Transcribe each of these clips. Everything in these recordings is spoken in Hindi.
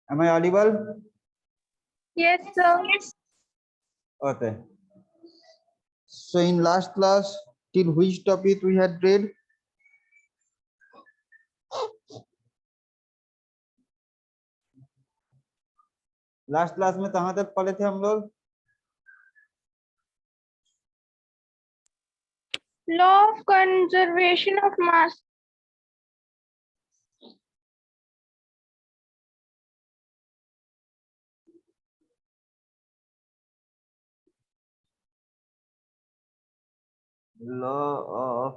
Am I audible? Yes, sir. Okay. So in last class, till which topic we had read? Last class में कहाँ तक पढ़े थे हम लोग? Law of conservation of mass. Law of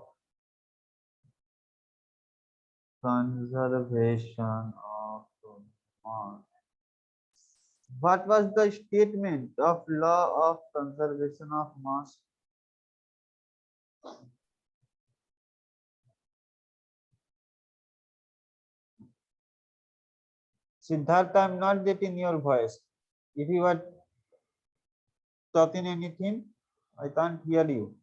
conservation of mass. What was the statement of law of conservation of mass? Siddhartha, I'm not getting your voice. If you are talking anything, I can't hear you.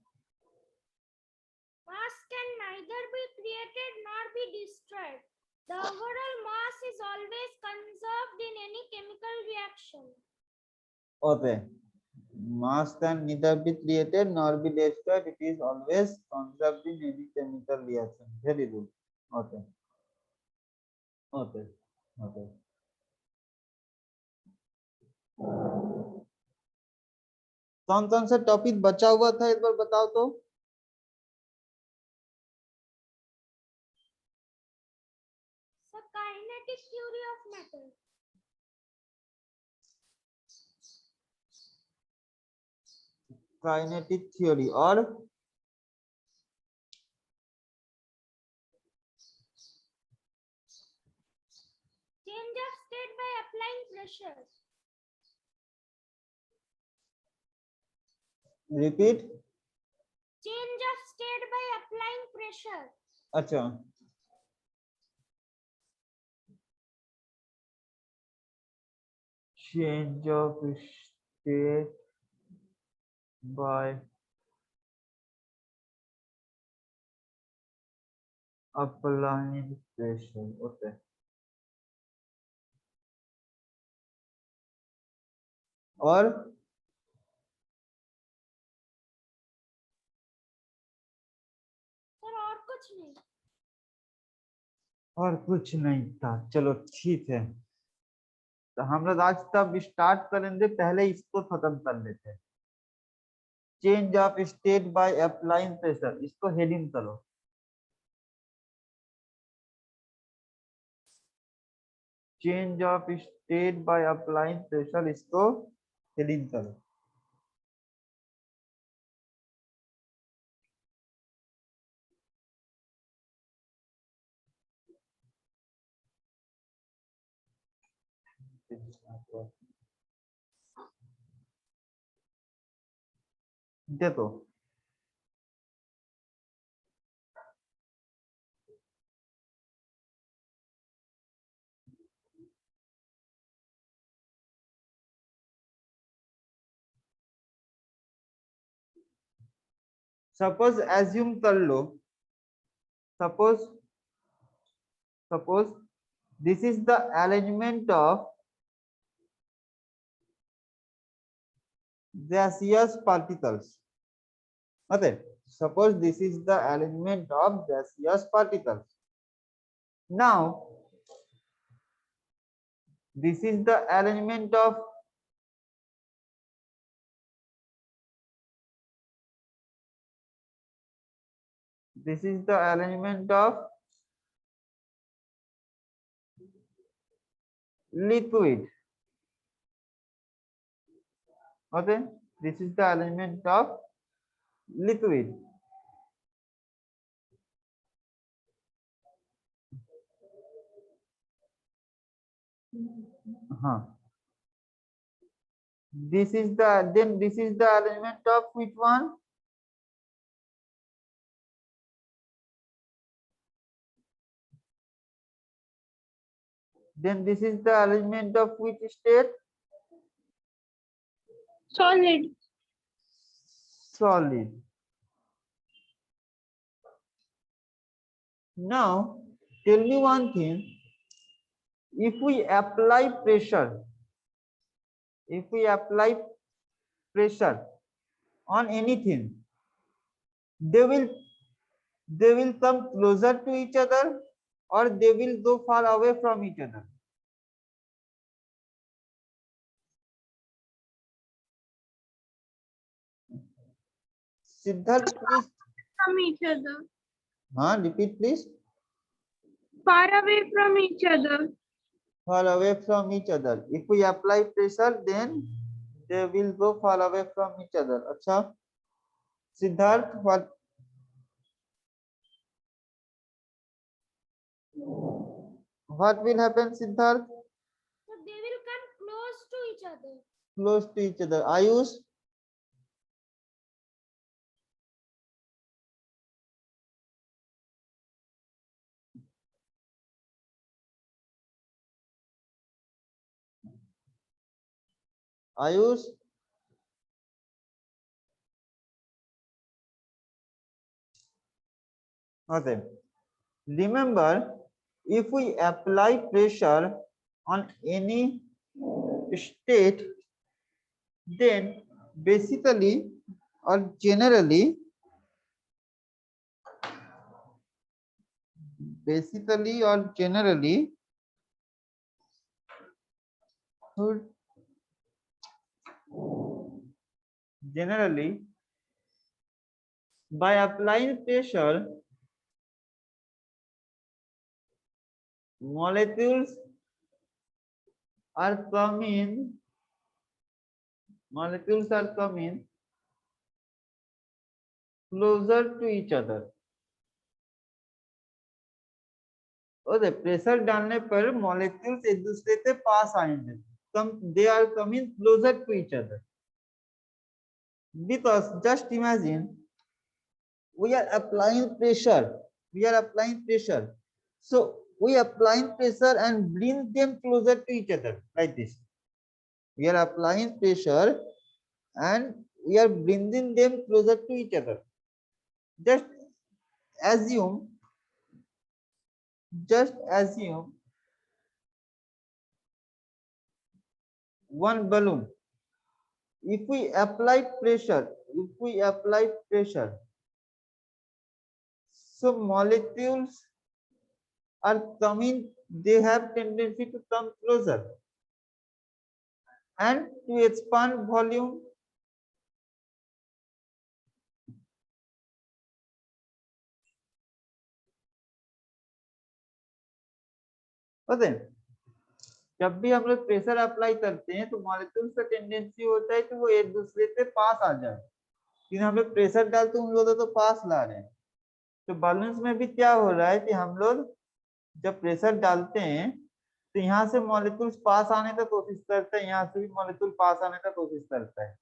Mass can neither be created nor be destroyed. The overall mass is always conserved in any chemical reaction. Okay. Mass can neither be created nor be destroyed. It is always conserved in any chemical reaction. Very good. Okay. Okay. Okay. कौन सा टॉपिक बचा हुआ था एक बार बताओ तो? The kinetic theory of matter. Kinetic theory और Change of state by applying pressure. Repeat. Change of state by applying pressure. अच्छा. Change of state by applying pressure. Okay. और Sir, और कुछ नहीं. और कुछ नहीं था. चलो ठीक है. तो हम लोग आज तब स्टार्ट करेंगे, पहले इसको खत्म कर लेते हैं. Change of state by applying pressure, इसको हेडिंग करो. Change of state by applying pressure, इसको हेडिंग करो. देखो सपोज एज्यूम कर लो, suppose this is the arrangement of gaseous particles. Okay, suppose this is the arrangement of gaseous particles. Now this is the arrangement of liquid. Okay, this is the arrangement of liquid. This is the arrangement of which one? Then this is the arrangement of which state? Solid. Solid. Now tell me one thing, if we apply pressure, on anything, they will come closer to each other or they will go far away from each other. Siddharth, please. From each other. Repeat please. Far away from each other. Far away from each other. If we apply pressure, then they will go far away from each other. Acha. Siddharth, what will happen, Siddharth? So they will come close to each other. Close to each other. Ayush? Ayush? Okay. Remember, if we apply pressure on any state, then basically or generally, by applying pressure, molecules are coming closer to each other. और प्रेशर डालने पर मॉलिक्यूल्स एक दूसरे से पास आएंगे, they are coming closer to each other, because just imagine we are applying pressure, so we applying pressure and bring them closer to each other like this. We are applying pressure and we are bringing them closer to each other. Just assume one balloon. If we apply pressure, so molecules are coming, they have tendency to come closer and to expand volume. पता है, जब भी हम लोग प्रेशर अप्लाई करते हैं तो मॉलिक्यूल्स का टेंडेंसी होता है कि वो एक दूसरे से पास आ जाए, लेकिन हम लोग प्रेशर डालते हैं उन लोगों तो पास ला रहे हैं। तो बैलेंस में भी क्या हो रहा है कि हम लोग जब प्रेशर डालते हैं तो यहाँ से मॉलिक्यूल्स पास आने का कोशिश करता है, यहाँ से भी मॉलिक्यूल पास आने का कोशिश करता है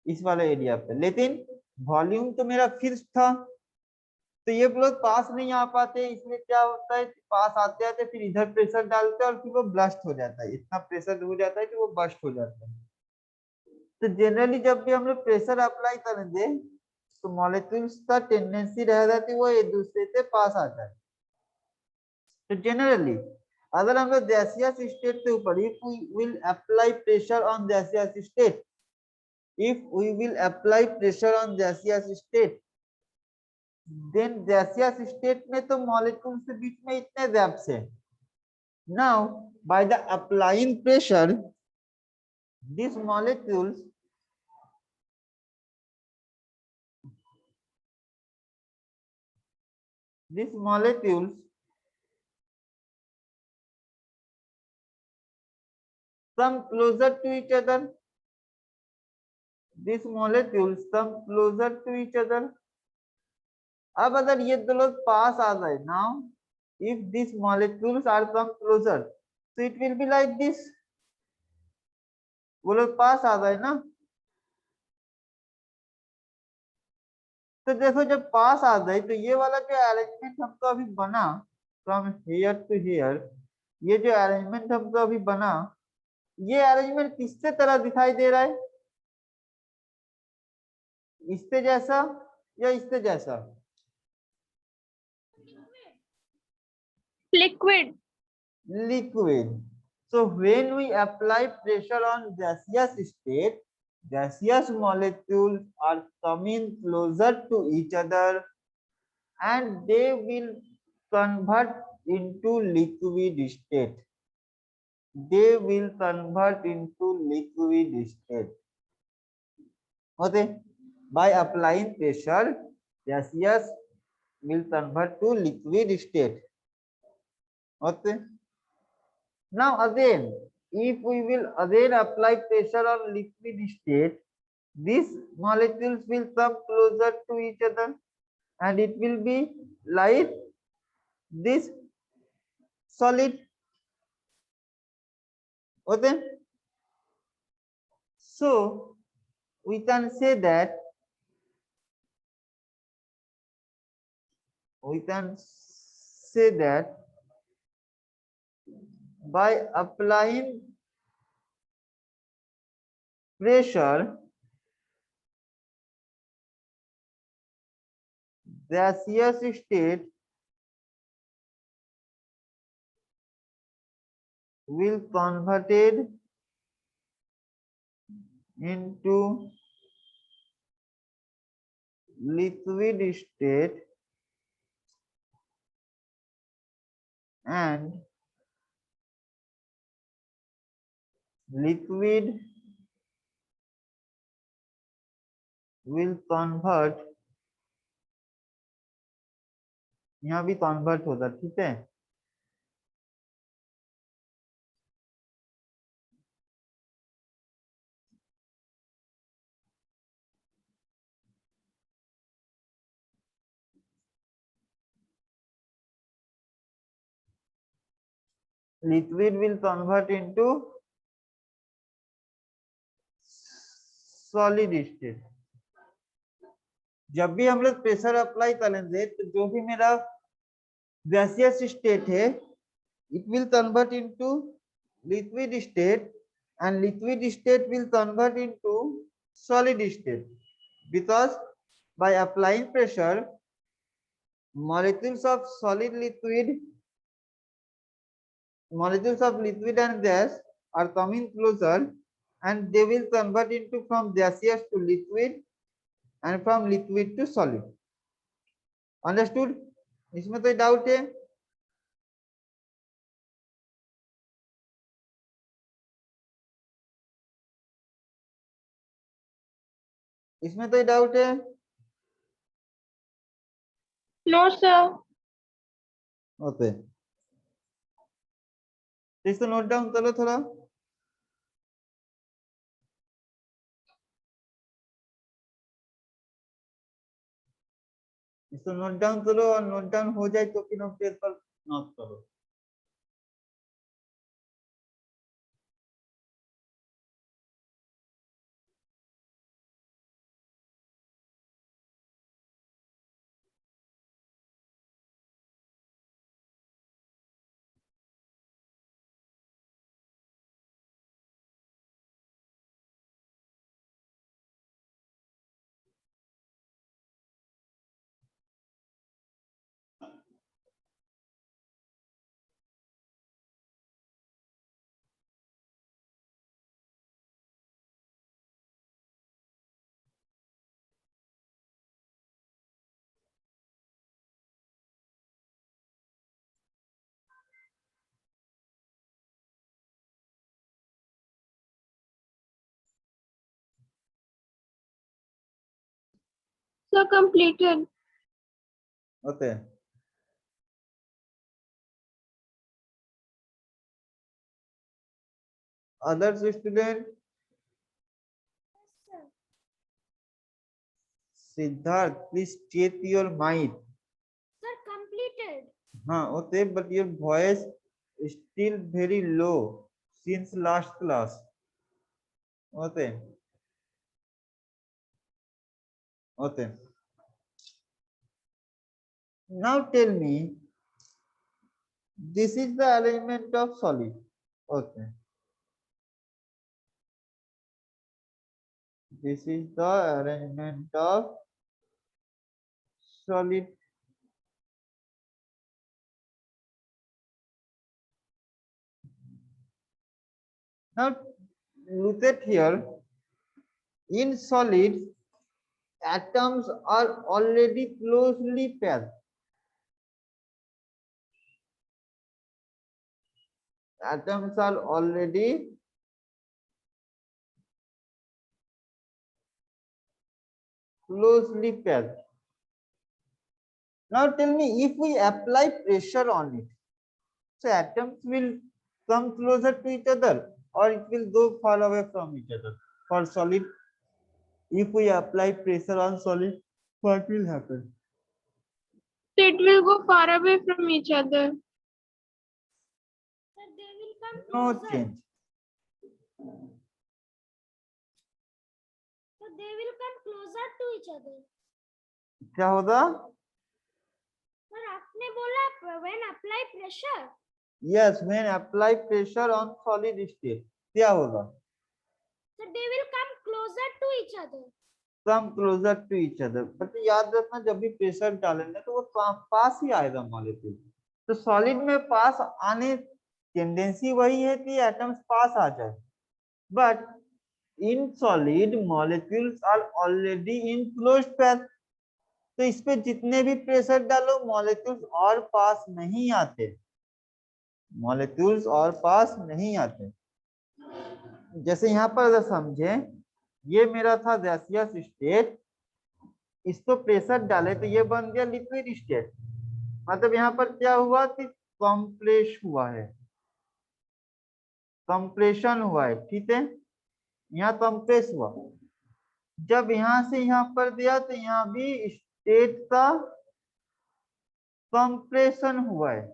इस वाले एरिया पे, लेकिन वॉल्यूम तो मेरा फिक्स था, तो ये लोग पास नहीं आ पाते, इसमें क्या होता है पास आते आते फिर इधर प्रेशर डालते हैं और फिर वो ब्लास्ट हो जाता है, इतना प्रेशर हो जाता है कि वो बस्ट हो जाता है। तो जनरली जब भी हम लोग प्रेशर अप्लाई करेंगे तो मॉलिक्यूल्स का टेंडेंसी रहेगा कि वो एक दूसरे से पास आ जाए। तो जनरली अगर हम लोग गैसियस स्टेट के ऊपर if we will apply pressure on gaseous state, then gaseous state में तो मॉलिक्यूल के बीच में इतने गैप्स है। Now by the applying pressure this molecules come closer to each other. अब अगर ये दो लोग पास आ गए, now if this molecules are come closer तो it will be like this, वो लोग पास आ गए ना। तो देखो जब पास आ गए तो ये वाला जो अरेंजमेंट हमको अभी बना फ्रॉम हियर टू हियर, ये जो अरेंजमेंट हमको अभी बना, ये अरेंजमेंट किससे तरह दिखाई दे रहा है, इससे जैसा या इससे जैसा? Liquid. liquid. So when we apply pressure on gaseous state, gaseous molecules are coming closer to each other and they will convert into liquid state. They will convert into liquid state. Okay. By applying pressure, gaseous will convert to liquid state. Okay. Now again, if we will again apply pressure on liquid state, these molecules will come closer to each other and it will be like this solid. Okay. So we can say that by applying pressure, gaseous state will converted into liquid state and liquid will convert, यहाँ भी convert होता, ठीक है। Liquid will convert into solid state। जब भी हम लोग प्रेशर अप्लाई करेंगे तो जो भी मेरा गैसियस स्टेट है, it will convert into liquid state and liquid state will convert into solid state, because by applying pressure, molecules of liquid and gas are coming closer and they will convert into from gaseous to liquid and from liquid to solid. Understood? इसमें कोई डाउट है? इसमें कोई डाउट है? No, sir. ओके, इसको नोट डाउन करो थोड़ा। इसको नोट डाउन करो और नोट डाउन हो जाए तो फिर हम पेपर नोट करो। Sir, completed. Okay, others student? Siddharth, please state your mind. Sir, completed. हाँ okay, but your voice still very low since last class. Okay okay, now tell me, this is the arrangement of solid. Okay, this is the arrangement of solid Now look at here. In solids, atoms are already closely paired. Atoms are already closely paired. Now tell me, if we apply pressure on it, so atoms will come closer to each other or it will go far away from each other? For solid, if we apply pressure on solid, what will happen? It will go far away from each other. Sir, they will come No closer. change. So they will come closer to each other. क्या होगा? Sir, आपने बोला when apply pressure. Yes, when apply pressure on solid state, क्या होगा? So they will come closer to each other. Come closer to each other. But याद रखना, जब भी प्रेशर डालेंगे तो वो पास ही आएगा मॉलिक्यूल. तो सॉलिड में पास आने टेंडेंसी वही है कि एटम्स पास आ जाए. But in solid molecules are already in closed path. तो इस पे जितने भी प्रेशर डालो मॉलिक्यूल्स और पास नहीं आते. मॉलिक्यूल्स और पास नहीं आते. जैसे यहाँ पर अगर समझे, ये मेरा था गैसियस स्टेट, इसको प्रेशर डाले तो ये बन गया लिक्विड स्टेट. मतलब यहाँ पर क्या हुआ कि कंप्रेस हुआ है, कंप्रेशन हुआ है. ठीक है, यहाँ कंप्रेस हुआ. जब यहाँ से यहाँ पर दिया तो यहाँ भी स्टेट का कंप्रेशन हुआ है.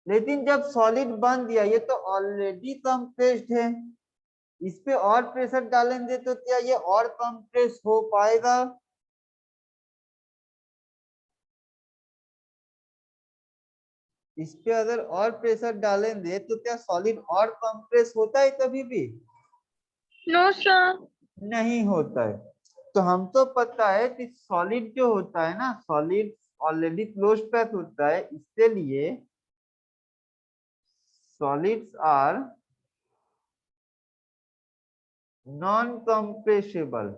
लेकिन जब सॉलिड बन दिया, ये तो ऑलरेडी कंप्रेस्ड है, इस पे और प्रेशर डालेंगे तो क्या ये और कंप्रेस हो पाएगा? इस पे अगर और प्रेशर डालेंगे तो क्या सॉलिड और कंप्रेस होता है कभी भी? No, sir. नहीं होता है. तो हम तो पता है कि सॉलिड जो होता है ना, सॉलिड ऑलरेडी क्लोज पैथ होता है, इसके लिए solids are non compressible.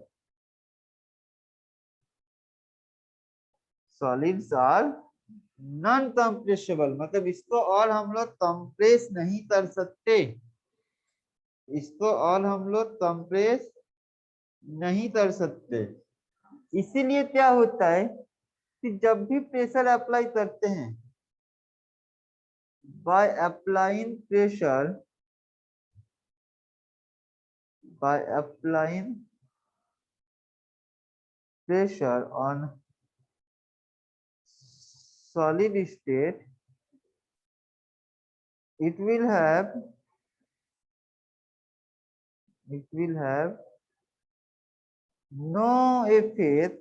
Solids are non compressible मतलब इसको और हम लोग कंप्रेस नहीं कर सकते. इसको और हम लोग कंप्रेस नहीं कर सकते. इसीलिए क्या होता है कि जब भी प्रेशर अप्लाई करते हैं, by applying pressure, by applying pressure on solid state, it will have no effect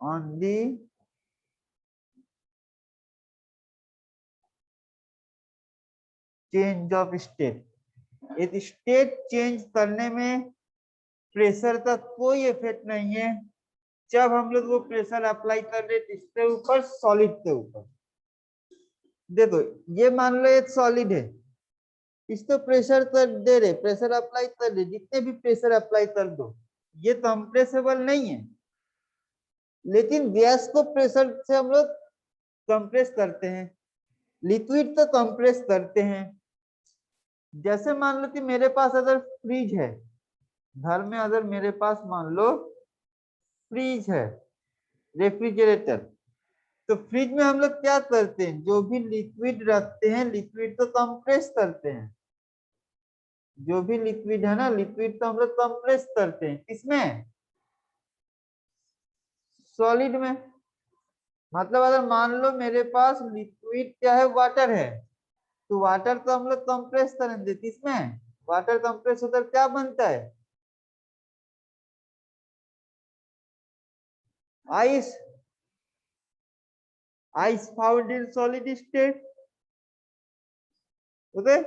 on the change of state. यदि स्टेट चेंज करने में प्रेशर का कोई इफेक्ट नहीं है जब हम लोग वो प्रेशर अप्लाई कर रहे इसके ऊपर, सॉलिड के ऊपर. देखो ये मान लो एक सॉलिड है, इसको प्रेशर कर दे रहे, प्रेशर अप्लाई कर रहे, जितने भी प्रेशर अप्लाई कर दो, ये कंप्रेसेबल नहीं है. लेकिन गैस को प्रेशर से हम लोग कंप्रेस करते हैं, लिक्विड तो कंप्रेस करते हैं. जैसे मान लो कि मेरे पास अगर फ्रिज है घर में, अगर मेरे पास मान लो फ्रिज है, रेफ्रिजरेटर, तो फ्रिज में हम लोग क्या करते हैं, जो भी लिक्विड रखते हैं लिक्विड तो कंप्रेस करते हैं. जो भी लिक्विड है ना, लिक्विड तो हम लोग कंप्रेस करते हैं. किसमें? सॉलिड में. मतलब अगर मान लो मेरे पास लिक्विड क्या है, वाटर है, तो वाटर तो हम लोग कंप्रेस करेंगे. किसमें? वाटर कंप्रेस होकर क्या बनता है? Ice. Ice found in solid state. Okay,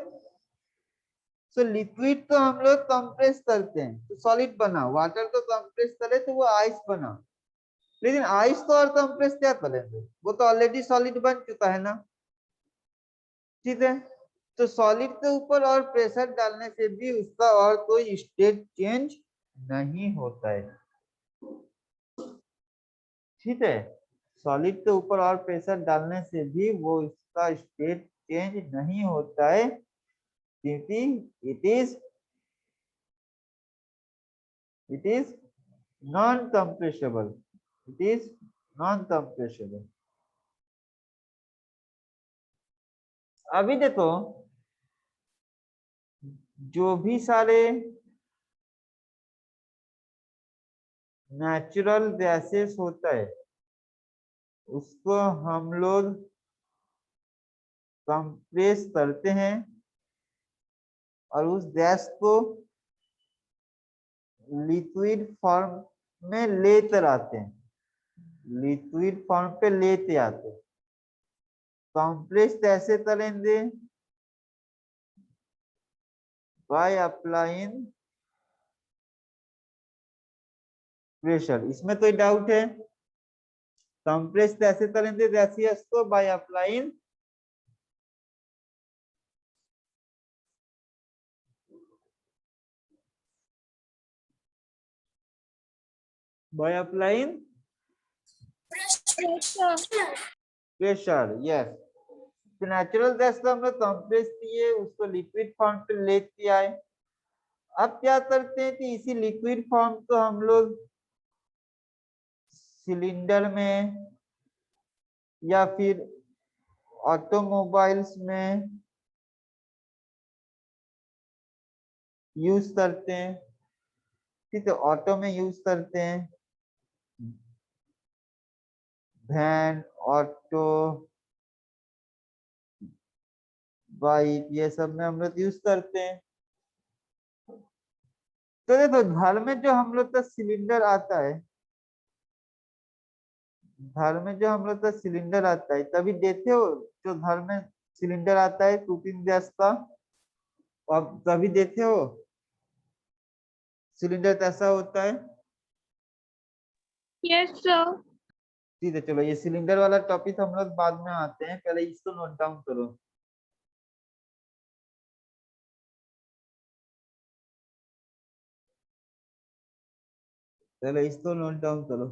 so liquid तो हम लोग कंप्रेस करते हैं तो सॉलिड बना, वाटर तो कंप्रेस करे तो वो आइस बना. लेकिन आइस तो और कंप्रेस क्या करेंगे, वो तो ऑलरेडी सॉलिड बन चुका है ना. ठीक है, तो सॉलिड के ऊपर और प्रेशर डालने से भी उसका और कोई स्टेट चेंज नहीं होता है, ठीक है। सॉलिड के ऊपर और प्रेशर डालने से भी वो इसका स्टेट चेंज नहीं होता है, क्योंकि it is non compressible, it is non compressible. अभी देखो, जो भी सारे नेचुरल गैसेस होता है उसको हम लोग कंप्रेस करते हैं और उस गैस को लिक्विड फॉर्म में लेते आते हैं, लिक्विड फॉर्म पे लेते आते हैं। कंप्रेस कैसे करेंगे? By applying pressure. इसमें कोई डाउट है? कंप्रेस कैसे करेंगे गैसियस को? By applying pressure, yes. Natural gas को हम लोग कंप्रेस किए, उसको लिक्विड फॉर्म पे लेके आए। अब क्या करते हैं कि इसी लिक्विड फॉर्म को हम लोग सिलेंडर में या फिर ऑटोमोबाइल्स में यूज करते हैं, ठीक है। ऑटो में यूज करते हैं, वैन, ऑटो, बाइक, ये सब में हम लोग यूज करते हैं। तो देखो, घर में जो हम लोग का सिलेंडर आता है, घर में जो हम लोग का सिलेंडर आता है, तभी देते हो जो घर में सिलेंडर आता है कुकिंग गैस का, अब तभी देते हो सिलेंडर कैसा होता है। Yes, sir. ठीक है, चलो ये सिलेंडर वाला टॉपिक हम लोग बाद में आते हैं, पहले इसको नोट डाउन करो। पहले इसको नोट डाउन करो।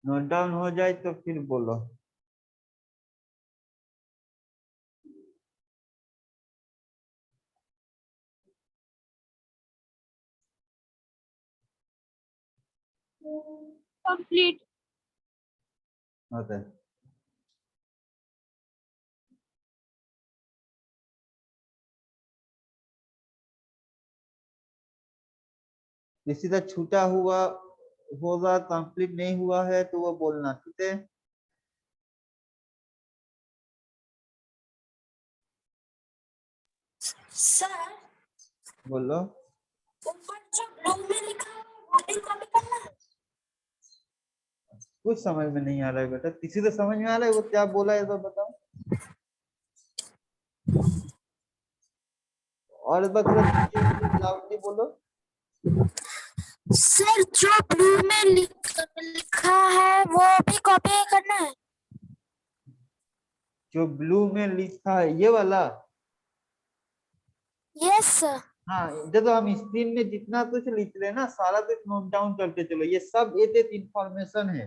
नोट डाउन हो जाए तो फिर बोलो। Complete. होता है। किसी का छूटा हुआ होगा, कंप्लीट नहीं हुआ है तो वो बोलना, ठीक है। सर बोलो। ऊपर जो ब्लू में लिखा है वो भी कॉपी करना है। कुछ समझ में नहीं आ रहा है बेटा, किसी को समझ में आ रहा है वो क्या बोला है तो बताओ। और एक बार थोड़ा लाउडली बोलो। सर जो ब्लू में लिखा है वो भी कॉपी करना है। जो ब्लू में लिखा है ये वाला, यस सर। हाँ देखो, हम स्क्रीन में जितना कुछ लिख रहे हैं ना, सारा कुछ नोट डाउन करके चलो। ये सब एक इंफॉर्मेशन है,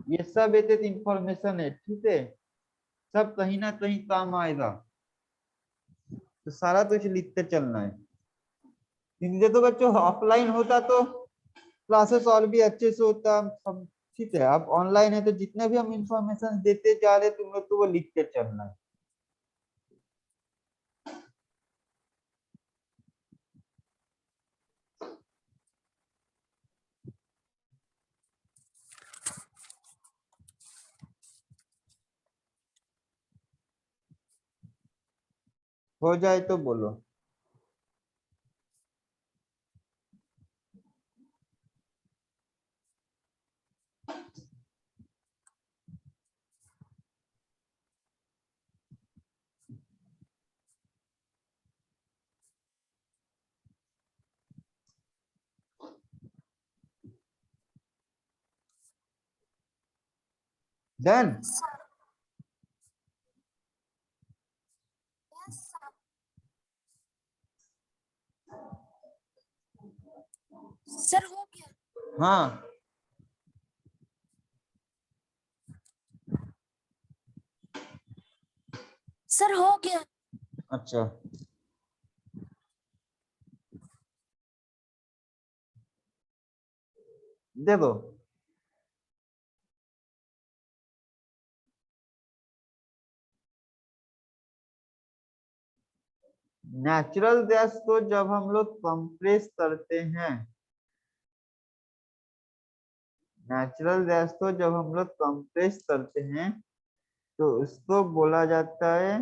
ये सब एक इंफॉर्मेशन है, ठीक है। सब कहीं ना कहीं काम आएगा, तो सारा कुछ लिखते चलना है। क्योंकि देखो बच्चों, ऑफलाइन होता तो क्लासेस और भी अच्छे से होता, हम ठीक है, आप ऑनलाइन है तो जितने भी हम इंफॉर्मेशन देते जा रहे तुम लोग तो वो लिखते चलना है। हो जाए तो बोलो। डन। सर हो गया। हाँ सर हो गया। अच्छा, देखो नेचुरल गैस को जब हम लोग कंप्रेस करते हैं, नेचुरल गैस को जब हम लोग कंप्रेस करते हैं तो उसको बोला जाता है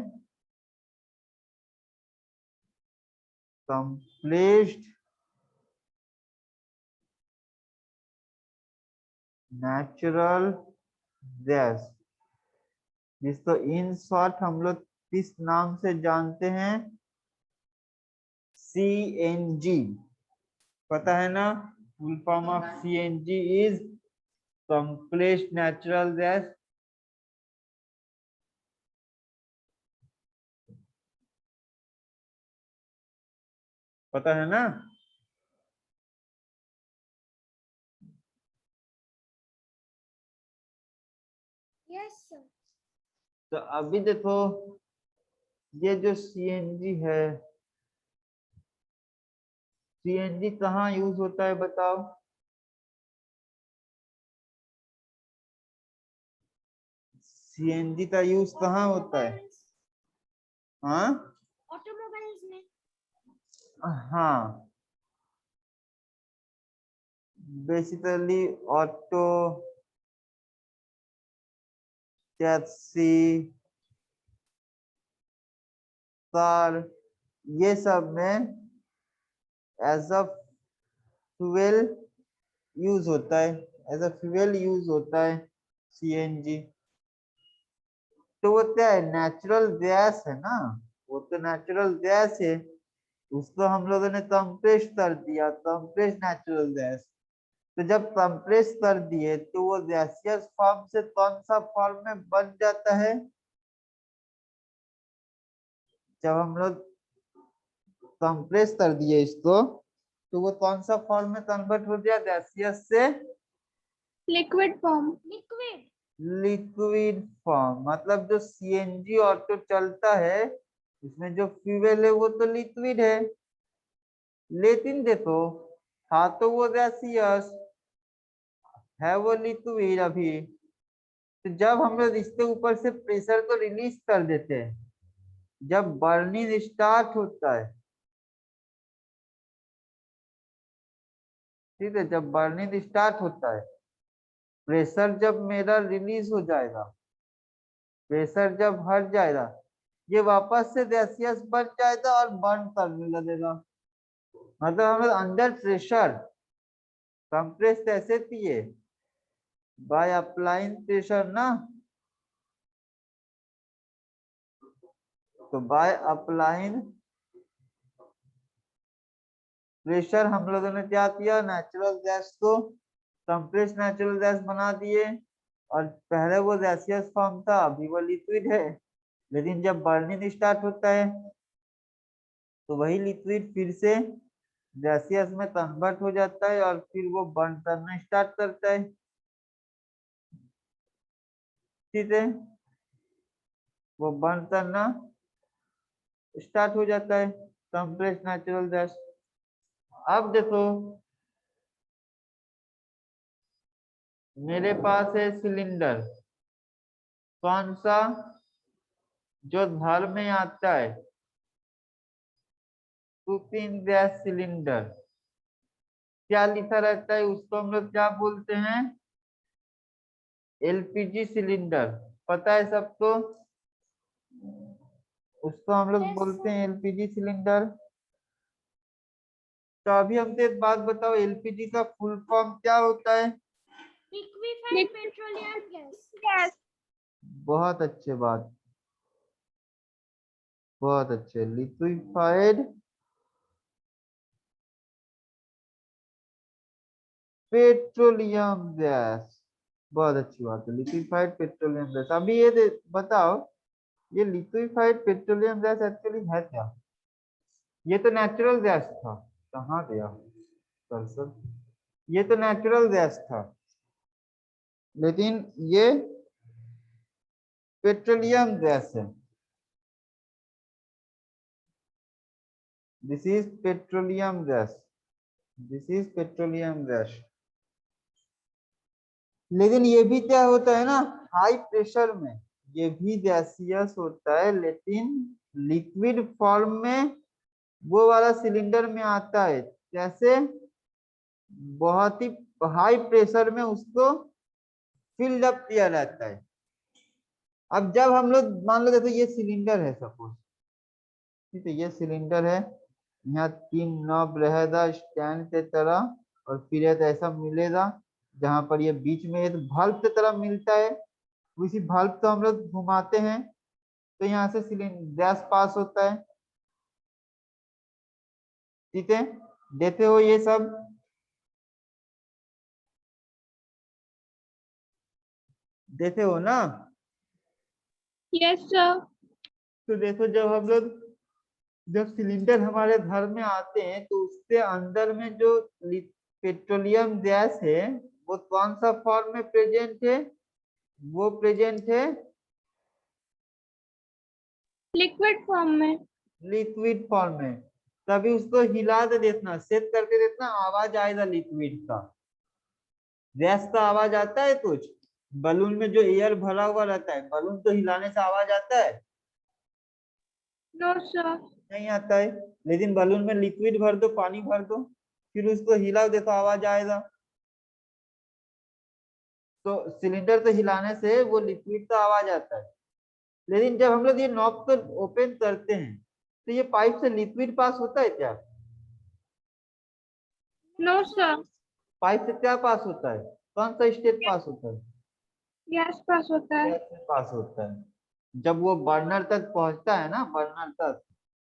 कंप्रेस्ड नेचुरल गैस, जिसको इन शॉर्ट हम लोग किस नाम से जानते हैं, CNG। पता है ना, full form of CNG is compressed natural gas. पता है ना। Yes, sir. तो अभी देखो ये जो CNG है, CNG कहाँ यूज होता है बताओ। CNG का यूज कहाँ होता है। हाँ ऑटोमोबाइल्स में। हाँ, बेसिकली ऑटो, टैक्सी, कार, ये सब में एज अ फ्यूल यूज होता है, एज अ फ्यूल यूज होता है CNG। तो वो क्या है, नेचुरल गैस है ना, वो तो नेचुरल गैस है, उसको हम लोगों ने कंप्रेस कर दिया, कंप्रेस नेचुरल गैस। तो जब कंप्रेस कर दिए तो वो गैसियस फॉर्म से कौन सा फॉर्म में बन जाता है, जब हम लोग कंप्रेस कर दिए इसको तो वो कौन सा फॉर्म में कन्वर्ट हो गया, गैसियस से liquid form. Liquid. Liquid form. मतलब जो CNG ऑटो चलता है उसमें जो फ्यूल है वो तो लिक्विड है, लेकिन देखो था तो वो गैसियस, है वो लिक्विड अभी। तो जब हम लोग इसके ऊपर से प्रेशर को रिलीज कर देते हैं, जब बर्निंग स्टार्ट होता है, ठीक है, जब बर्निंग स्टार्ट होता है, प्रेशर जब मेरा रिलीज हो जाएगा, प्रेशर जब हट जाएगा, ये वापस से गैसियस बन जाएगा और बर्न करने लगेगा। मतलब हमें अंडर प्रेशर कंप्रेस कैसे किए, बाय अप्लाइंग प्रेशर ना। तो बाय अप्लाइंग प्रेशर हम लोगों ने क्या किया, नेचुरल गैस को कंप्रेस नेचुरल गैस बना दिए, और पहले वो गैसियस फॉर्म था अभी वो लिक्विड है, लेकिन जब बर्निंग स्टार्ट होता है तो वही लिक्विड फिर से गैसियस में कन्वर्ट हो जाता है और फिर वो बर्न करना स्टार्ट करता है। ठीक है, वो बर्न करना स्टार्ट हो जाता है, कंप्रेस नेचुरल गैस। अब देखो मेरे पास है सिलेंडर, कौन सा, जो घर में आता है, कुकिंग गैस सिलेंडर। क्या लिखा रहता है उसको हम लोग क्या बोलते हैं, एलपीजी सिलेंडर। पता है सबको, उसको हम लोग Yes, बोलते sir. हैं एलपीजी सिलेंडर। तो अभी हमसे एक बात बताओ, एलपीजी का फुल फॉर्म क्या होता है। Liquefied petroleum gas. Yes. बहुत अच्छे बात, बहुत अच्छे, लिक्विफाइड पेट्रोलियम गैस। बहुत अच्छी बात है, लिक्विफाइड पेट्रोलियम गैस। अभी ये बताओ, ये लिक्विफाइड पेट्रोलियम गैस एक्चुअली है क्या। ये तो नेचुरल गैस था, कहाँ गया कर्सर, ये तो नेचुरल गैस था, लेकिन ये पेट्रोलियम गैस है। This is petroleum gas, this is petroleum gas. लेकिन ये भी क्या होता है ना, हाई प्रेशर में ये भी गैसियस होता है, लेकिन लिक्विड फॉर्म में वो वाला सिलेंडर में आता है। जैसे बहुत ही हाई प्रेशर में उसको फिल्ड अप किया रहता है। अब जब हम लोग मान लो, जैसे ये सिलेंडर है सपोज, ठीक है, ये सिलेंडर है, यहाँ 3 नॉब रहेगा स्टैंड के तरह, और फिर एक ऐसा मिलेगा जहां पर ये बीच में एक बल्ब की तरह मिलता है। उसी बल्ब को हम लोग घुमाते हैं, तो यहाँ से सिलेंडर गैस पास होता है। ठीक है, देते हो ये सब, देते हो ना। Yes, sir. तो देखो, जब सिलेंडर हमारे घर में आते हैं, तो उसके अंदर में जो पेट्रोलियम गैस है, वो कौन सा फॉर्म में प्रेजेंट है, वो प्रेजेंट है Liquid form में. लिक्विड फॉर्म में। तभी उसको हिला दे देखना, सेट करके देखना, आवाज आएगा लिक्विड का। गैस का आवाज आता है कुछ, बलून में जो एयर भरा हुआ रहता है, बलून तो हिलाने से आवाज आता है, No, sir. नहीं आता है। लेकिन बलून में लिक्विड भर दो, पानी भर दो, फिर उसको हिलाओ, देखो आवाज आएगा। तो सिलेंडर को हिलाने से वो लिक्विड का आवाज आता है। लेकिन जब हम लोग ये नॉब को ओपन करते हैं, तो ये पाइप से लिक्विड पास होता है क्या, No, sir. पाइप से क्या पास होता है, कौन सा स्टेट पास होता है, Gas pass होता है. गैस से पास होता है। जब वो बर्नर तक पहुंचता है ना, बर्नर तक,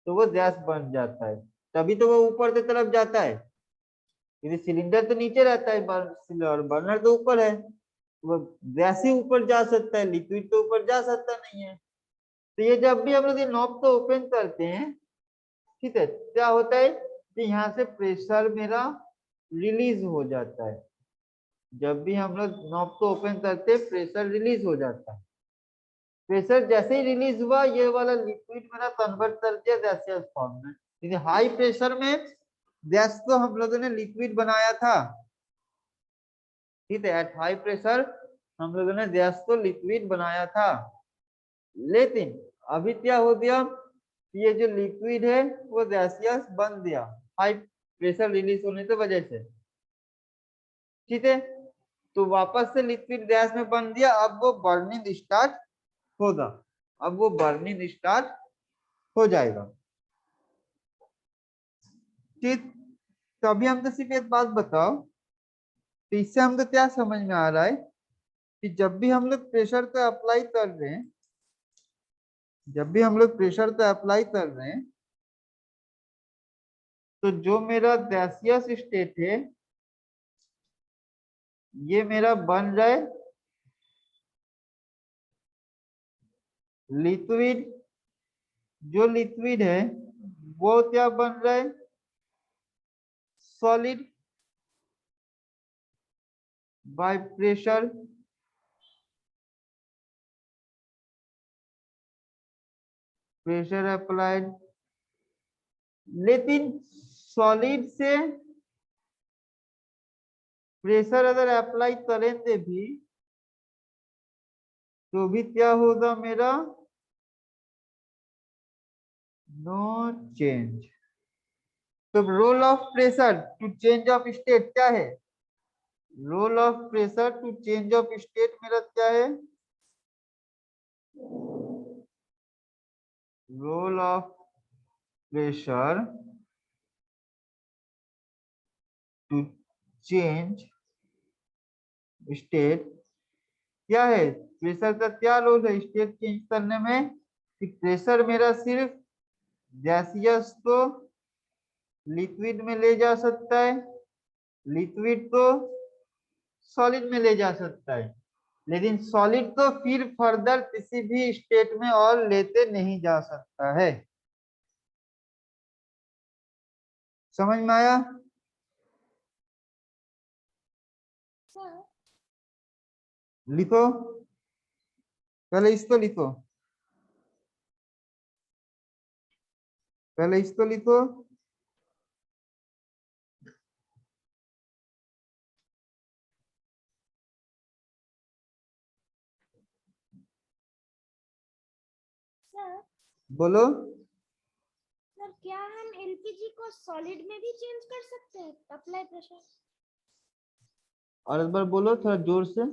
तो वो गैस बन जाता है, तभी तो वो ऊपर की तरफ जाता है। क्योंकि सिलेंडर तो नीचे रहता है, और बर्नर तो ऊपर है, वो गैस ही ऊपर जा सकता है, लिक्विड तो ऊपर जा सकता नहीं है। तो ये जब भी हम लोग ये नॉब को ओपन करते हैं, ठीक है, क्या होता है कि यहाँ से प्रेशर मेरा रिलीज हो जाता है। जब भी हम लोग नॉब को ओपन करते हैं, प्रेशर रिलीज हो जाता है। प्रेशर जैसे ही रिलीज हुआ, ये वाला लिक्विड मेरा कन्वर्ट कर दिया गैसियस फॉर्म में। क्योंकि हाई प्रेशर में गैस को हम लोगों ने लिक्विड बनाया था, ठीक है, एट हाई प्रेशर हम लोगों ने गैस को लिक्विड बनाया था। लेकिन अभी क्या हो गया, ये जो लिक्विड है वो गैसियस बन गया, हाई प्रेशर रिलीज होने की वजह से। ठीक है, तो वापस से लिक्विड गैस में बन दिया, अब वो बर्निंग स्टार्ट होगा, अब वो बर्निंग स्टार्ट हो जाएगा। ठीक, तो अभी हमको सिर्फ एक बात बताओ, तो इससे हमको क्या समझ में आ रहा है कि जब भी हम लोग प्रेशर को अप्लाई कर रहे हैं, जब भी हम लोग प्रेशर को अप्लाई कर रहे हैं, तो जो मेरा गैसियस स्टेट है, ये मेरा बन जाए लिक्विड। जो लिक्विड है वो क्या बन रहा है, solid by pressure. Pressure applied, लेकिन सॉलिड से प्रेशर अगर अप्लाई करेंगे भी तो भी क्या होगा मेरा, नो चेंज। तो role of pressure to change of state क्या है, role of pressure to change of state मेरा क्या है, role of pressure to change state क्या है, प्रेशर का क्या रोल है स्टेट चेंज करने में, कि प्रेशर मेरा सिर्फ गैसियस को लिक्विड में ले जा सकता है, लिक्विड को सॉलिड में ले जा सकता है, लेकिन सॉलिड तो फिर फर्दर किसी भी स्टेट में और लेते नहीं जा सकता है। समझ में आया? सर लिखो, पहले इसको लिखो, पहले इसको लिखो। सर बोलो। सर क्या हम एलपीजी को सॉलिड में भी चेंज कर सकते हैं अप्लाई प्रेशर? और एक बार बोलो थोड़ा जोर से।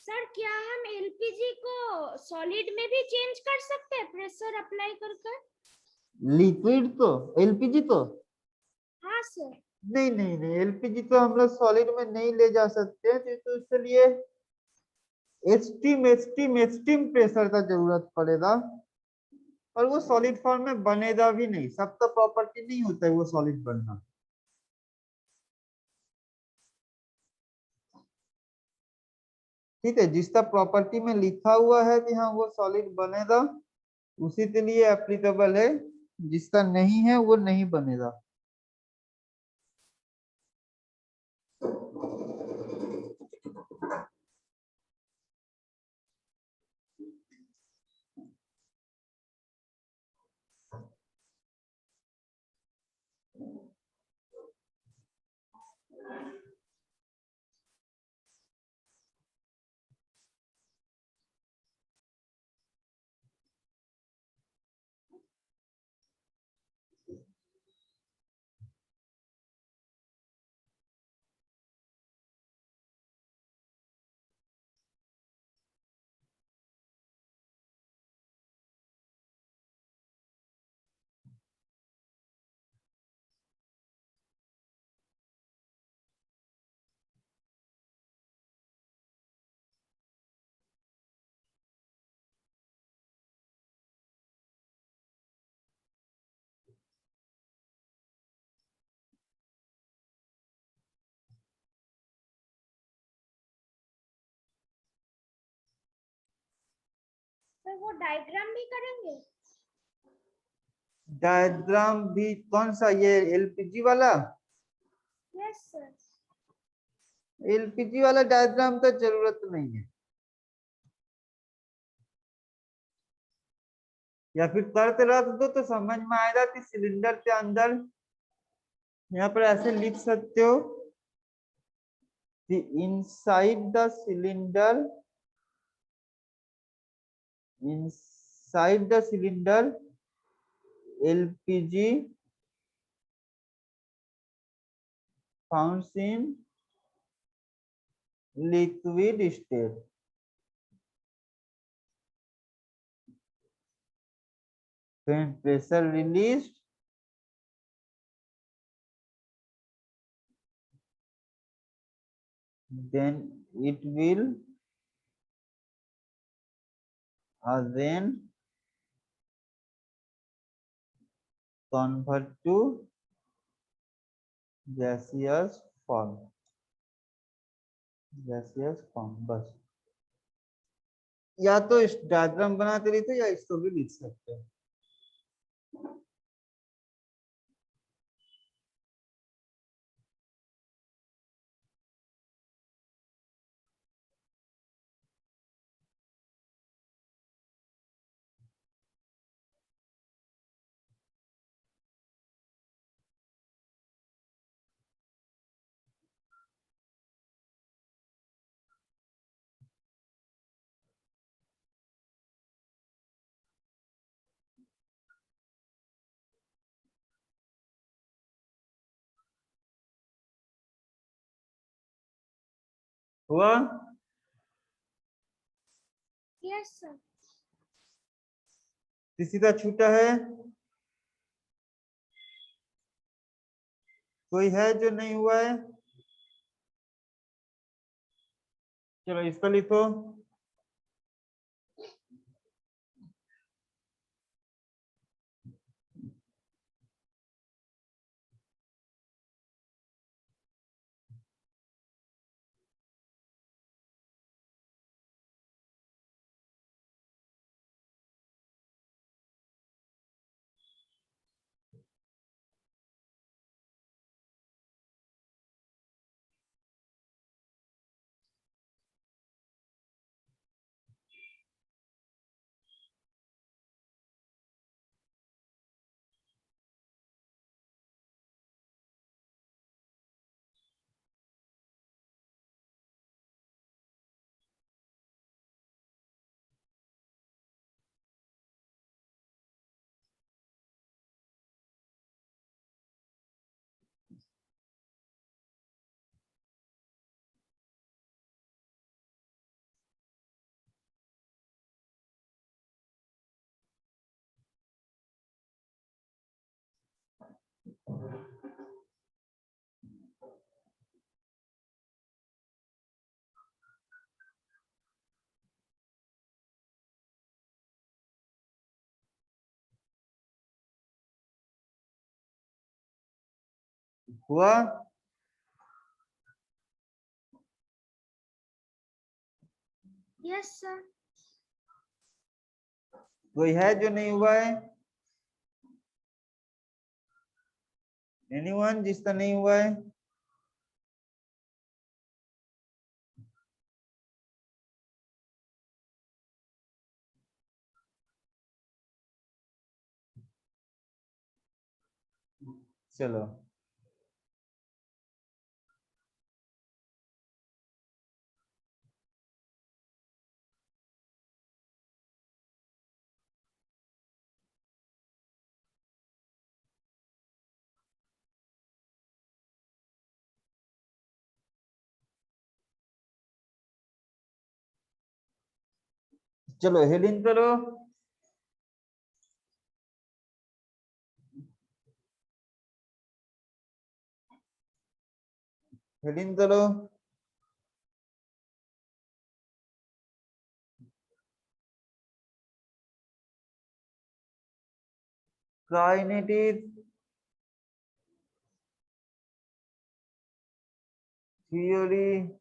सर क्या हम एलपीजी को सॉलिड में भी चेंज कर सकते हैं प्रेशर अप्लाई कर कर? लिक्विड तो, एलपीजी तो हाँ सर। नहीं नहीं नहीं, एलपीजी तो हम लोग सॉलिड में नहीं ले जा सकते हैं, तो इसलिए एक्सट्रीम प्रेशर का जरूरत पड़ेगा, और वो सॉलिड फॉर्म में बनेगा भी नहीं, सबका प्रॉपर्टी नहीं होता है वो सॉलिड बनना। ठीक है, जिसका प्रॉपर्टी में लिखा हुआ है कि हाँ वो सॉलिड बनेगा उसी के लिए एप्लीकेबल है, जिसका नहीं है वो नहीं बनेगा। सर वो डायग्राम भी करेंगे? डायग्राम भी कौन सा, ये एलपीजी वाला? Yes sir. एलपीजी वाला डायग्राम का जरूरत नहीं है, या फिर करते रख दो तो समझ में आएगा कि सिलेंडर के अंदर यहाँ पर ऐसे लिख सकते हो कि inside the cylinder LPG found in liquid state. When pressure released, then it will again convert to gaseous form, बस। या तो इस डायग्राम बना के लिखो या इसको भी लिख सकते हो। हुआ? Yes, sir. सीधा छूटा है? कोई है जो नहीं हुआ है? चलो इसको लिखो। हुआ? Yes, sir. कोई है जो नहीं हुआ है? एनीवन जिसका नहीं हुआ है? चलो चलो हेडिंग करो। हेडिंग करो। Kinetic theory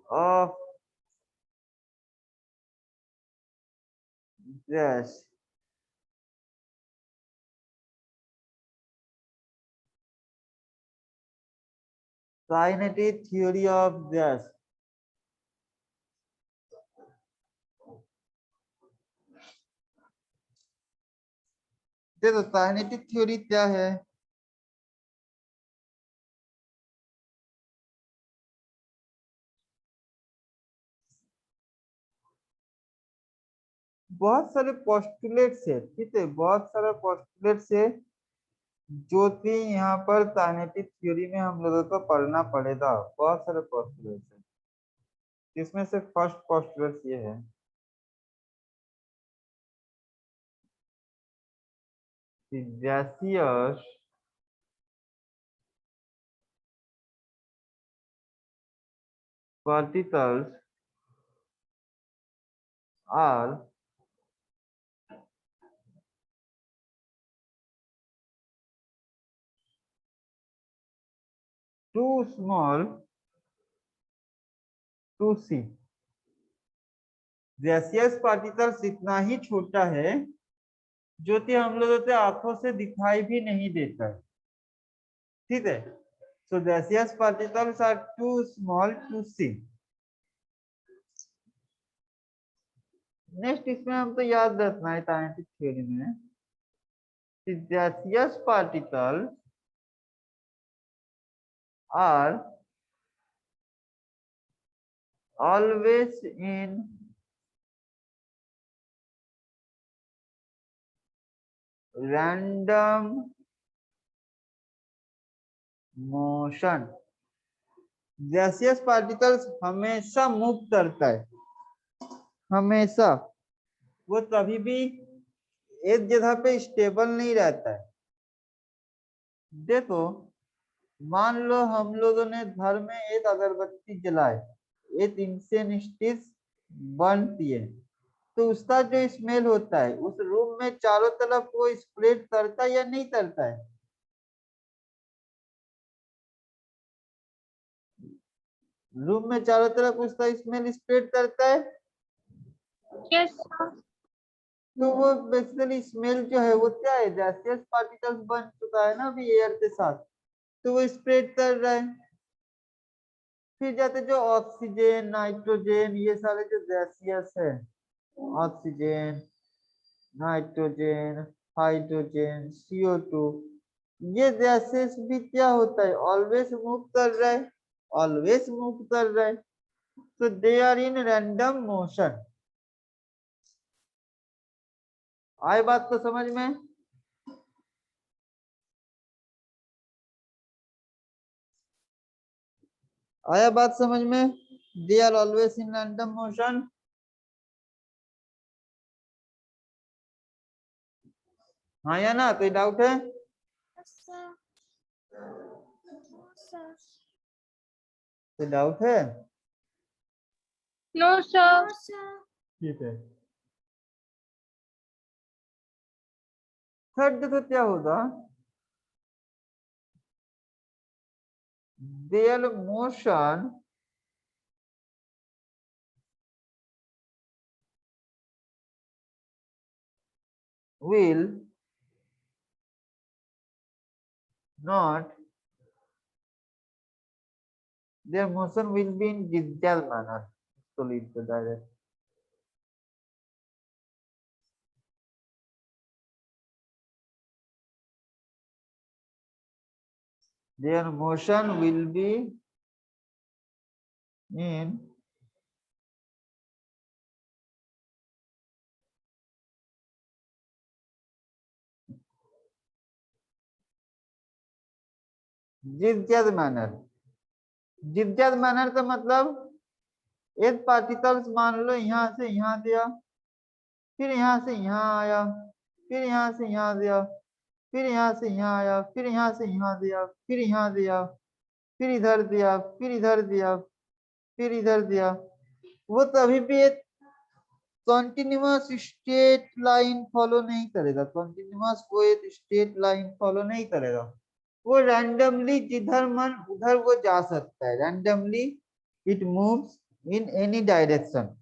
of gas. Kinetic theory of gas. देखो काइनेटिक थ्योरी क्या है? बहुत सारे पोस्टुलेट्स है, ठीक है, बहुत सारा पोस्टुलेट्स है जो कि यहाँ पर काइनेटिक थ्योरी में हम लोगों को पढ़ना पड़ेगा। बहुत सारे पोस्टुलेट्स है, इसमें से फर्स्ट पोस्टुलेट ये है कि gaseous particles are too small to see. Gaseous particles इतना ही छोटा है जो कि हम लोगों के आंखों से दिखाई भी नहीं देता है, ठीक है। So gaseous particles are too small to see. Next इसमें हमको याद रखना है काइनेटिक थ्योरी में कि gaseous particles are always in random motion gaseous particles हमेशा मूव करता है, हमेशा। वो कभी भी एक जगह पे स्टेबल नहीं रहता है। देखो, मान लो हम लोगों ने घर में एक अगरबत्ती जलाए, एक इंसेंस स्टिक बनती है, तो उसका जो स्मेल होता है उस रूम में चारों तरफ वो स्प्रेड करता है या नहीं करता है? रूम में चारों तरफ उसका स्मेल स्प्रेड करता है। Yes, sir. तो वो बेसिकली स्मेल जो है वो क्या है, गैसियस पार्टिकल्स बन चुका है ना अभी एयर के साथ, तो वो स्प्रेड कर रहा है। फिर जाते जो ऑक्सीजन, नाइट्रोजन, ये सारे जो गैसियस है, ऑक्सीजन, नाइट्रोजन, हाइड्रोजन, CO2, ये गैसेस भी क्या होता है, ऑलवेज मूव कर रहा है, ऑलवेज मूव कर रहा है। तो they are in random motion. आए बात तो समझ में? आया बात समझ में? They are always in random motion. हाँ या ना, कोई डाउट है? Yes, sir. Yes, sir. कोई डाउट है? No, sir. Yes, sir. ठीक है। थर्ड देखो क्या होगा, their motion will not, their motion will be in zigzag manner। तो लिख दो direct. their motion will be in zigzag manner। zigzag manner का मतलब एक पार्टिकल्स मान लो यहाँ से यहाँ गया, फिर यहाँ से यहाँ आया, फिर यहाँ से यहाँ गया, फिर यहाँ से यहाँ आया, फिर यहाँ से यहाँ दिया, फिर यहाँ दिया, फिर इधर दिया, फिर इधर दिया, फिर इधर दिया। वो कभी भी एक कंटिन्यूअस स्ट्रेट लाइन फॉलो नहीं करेगा, कंटिन्यूअस वो एक स्ट्रेट लाइन फॉलो नहीं करेगा। वो रैंडमली जिधर मन उधर वो जा सकता है, randomly it moves in any direction.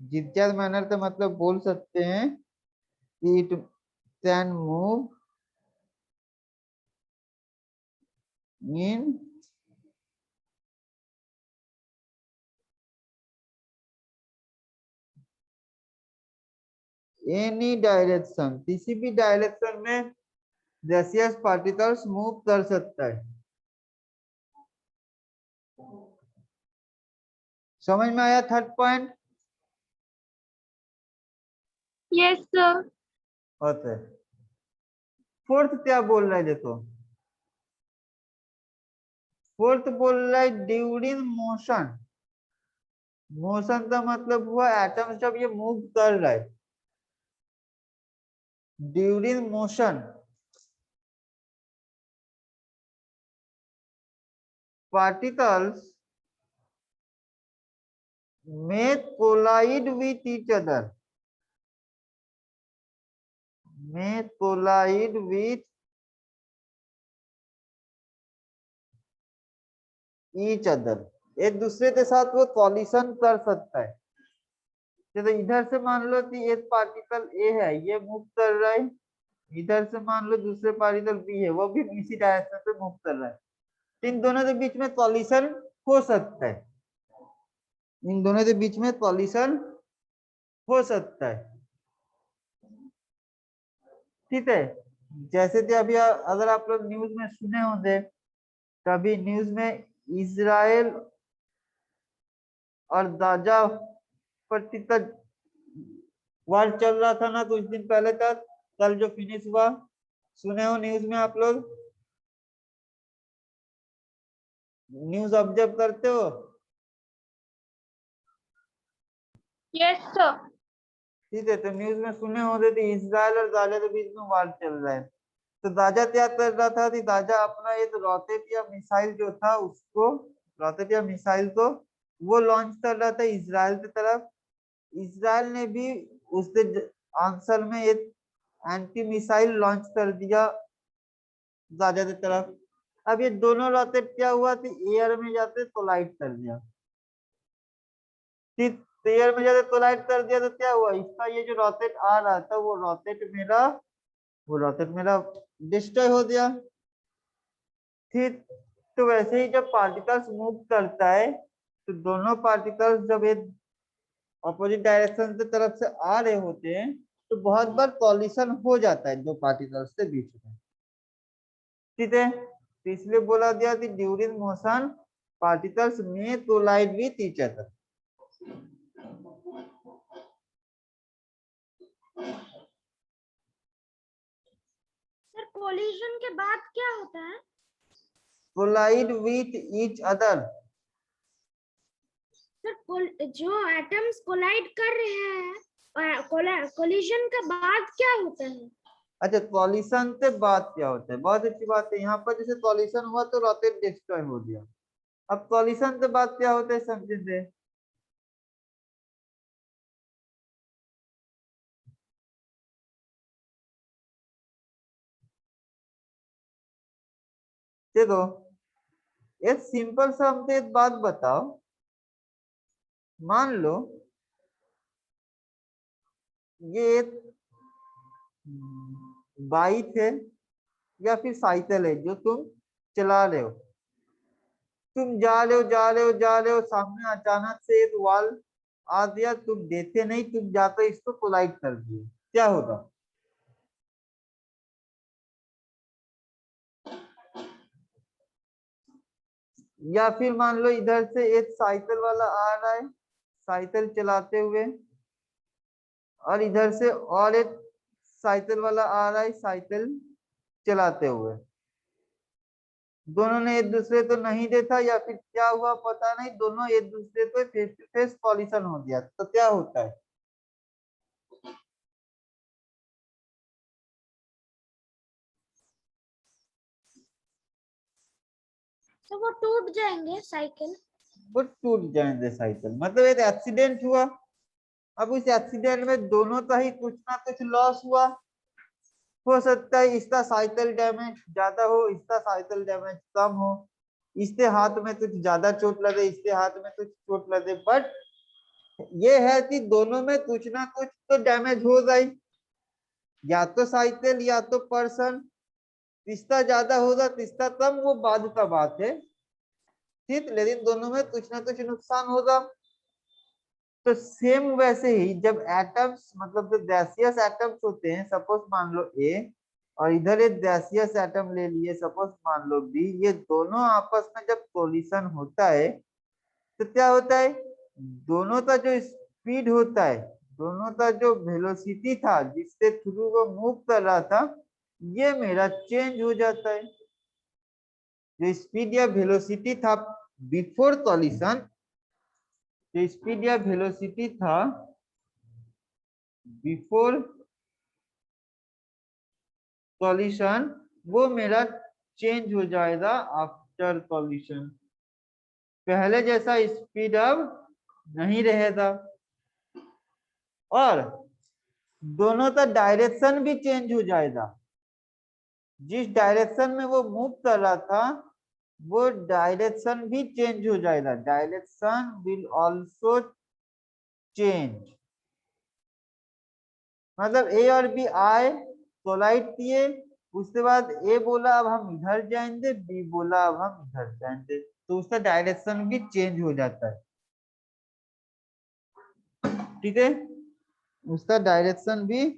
Zigzag manner का मतलब बोल सकते हैं it can move in any direction, किसी भी डायरेक्शन में गैसियस पार्टिकल्स मूव कर सकता है। समझ में आया third point? Yes, sir. Okay. Fourth क्या बोल रहा है देखो, फोर्थ बोल रहा है ड्यूरिंग मोशन। मोशन का मतलब हुआ एटम जब ये मूव कर रहा है, during motion particles may collide with each other, may collide with each other। एक दूसरे के साथ वो कॉलिशन कर सकता है। तो इधर से मान लो कि एक पार्टिकल ए है, ये मूव कर रहा है, इधर से मान लो दूसरे पार्टिकल बी है, वो भी इसी डायरेक्शन पे मूव कर रहा है। इन दोनों के बीच में कॉलिशन हो सकता है, इन दोनों के बीच में कॉलिशन हो सकता है। ठीक है, जैसे कि अभी अगर आप लोग न्यूज में सुने होंगे, तभी न्यूज में इजराइल और गाजा पर वार चल रहा था ना कुछ दिन पहले तक, कल जो फिनिश हुआ, सुने हो न्यूज में आप लोग? न्यूज ऑब्जर्व करते हो? Yes, sir. ठीक है, तो न्यूज में सुने होते थे इजराइल और गाजा के बीच में वार चल रहा है। तो गाजा क्या कर रहा था कि गाजा अपना एक रॉकेट या मिसाइल जो था उसको, रॉकेट या मिसाइल को वो लॉन्च कर रहा था इजराइल की तरफ। इजराइल ने भी उसके आंसर में एक एंटी मिसाइल लॉन्च कर दिया गाजा की तरफ। अब ये दोनों रॉकेट क्या हुआ कि एयर में जाते कोलाइड कर दिया। ठीक, एयर में जाते कोलाइड कर दिया तो क्या हुआ, इसका ये जो रॉकेट आ रहा था वो रॉकेट मेरा डिस्ट्रॉय हो गया। ठीक, तो वैसे ही जब पार्टिकल्स मूव करता है तो दोनों पार्टिकल्स जब एक ऑपोजिट डायरेक्शन की तरफ से आ रहे होते हैं तो बहुत बार कॉलिशन हो जाता है दो पार्टिकल्स के बीच में। ठीक है, तो इसलिए बोला गया कि ड्यूरिंग मोशन पार्टिकल्स में collide with each other. Sir collision के बाद क्या होता है? Collide with each other. Sir जो एटम्स कोलाइड कर रहे हैं कोलिजन के बाद क्या होता है? अच्छा, कॉलिशन के बाद क्या होता है, बहुत अच्छी बात है। यहाँ पर जैसे कॉलिशन हुआ तो रॉकेट डिस्ट्रॉय हो गया। अब कॉलिशन के बाद क्या होता है समझेंगे। देखो, एक सिंपल सा हमसे एक बात बताओ, मान लो ये एक बाइक है या फिर साइकिल है जो तुम चला रहे हो। तुम जा रहे हो जा रहे हो जा रहे हो, सामने अचानक से एक वॉल आ दिया, तुम देखे नहीं, तुम जाकर इसको कोलाइड कर दिए, क्या होगा? या फिर मान लो इधर से एक साइकिल वाला आ रहा है साइकिल चलाते हुए, और इधर से और एक साइकिल वाला आ रहा है साइकिल चलाते हुए। दोनों ने एक दूसरे को नहीं देखा या फिर क्या हुआ पता नहीं, दोनों एक दूसरे को फेस टू फेस कॉलिशन हो गया, तो क्या होता है? तो वो टूट जाएंगे साइकिल। वो टूट जाएंगे साइकिल, मतलब एक एक्सीडेंट हुआ। अब उस एक्सीडेंट में दोनों का ही कुछ ना कुछ लॉस हुआ। हो सकता है इसका साइकिल डैमेज ज्यादा हो, इसका साइकिल डैमेज कम हो, इसके हाथ में कुछ ज्यादा चोट लगे, इसके हाथ में कुछ चोट लगे, बट ये है कि दोनों में कुछ ना कुछ तो डैमेज हो गई, या तो साइकिल या तो पर्सन। किसका ज्यादा होगा किसका कम वो बाद का बात है, ठीक, लेकिन दोनों में कुछ ना कुछ नुकसान होगा। तो सेम वैसे ही जब एटम्स, मतलब जो गैसियस एटम्स होते हैं, सपोज मान लो ए और इधर एक गैसियस एटम ले लिए सपोज मान लो बी, ये दोनों आपस में जब कोलिशन होता है तो क्या होता है, दोनों का जो स्पीड होता है, दोनों का जो वेलोसिटी था जिसके थ्रू वो मूव कर रहा था, ये मेरा चेंज हो जाता है। जो स्पीड या वेलोसिटी था बिफोर कॉलिशन, जो स्पीड या वेलोसिटी था बिफोर कॉलिशन, वो मेरा चेंज हो जाएगा आफ्टर कॉलिशन। पहले जैसा स्पीड अब नहीं रहेगा, और दोनों का डायरेक्शन भी चेंज हो जाएगा। जिस डायरेक्शन में वो मूव कर रहा था वो डायरेक्शन भी चेंज हो जाएगा, डायरेक्शन विल ऑल्सो चेंज। मतलब ए और बी आए, कोलाइड किए, उसके बाद ए बोला अब हम इधर जाएंगे, बी बोला अब हम इधर जाएंगे, तो उसका डायरेक्शन भी चेंज हो जाता है। ठीक है, उसका डायरेक्शन भी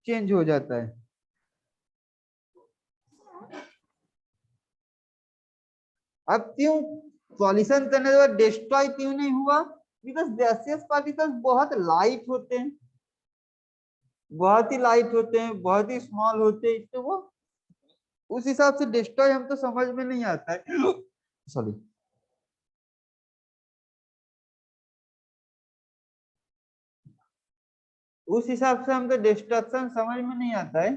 चेंज हो जाता है। अब क्यों कॉलिशन करने के बाद डिस्ट्रॉय क्यों नहीं हुआ? बिकॉज गैसियस पार्टिकल्स बहुत लाइट होते हैं, बहुत ही लाइट होते हैं, बहुत ही स्मॉल होते हैं, इससे वो उस हिसाब से डिस्ट्रॉय हम तो समझ में नहीं आता है सॉरी। उस हिसाब से हमको डिस्ट्रक्शन समझ में नहीं आता है,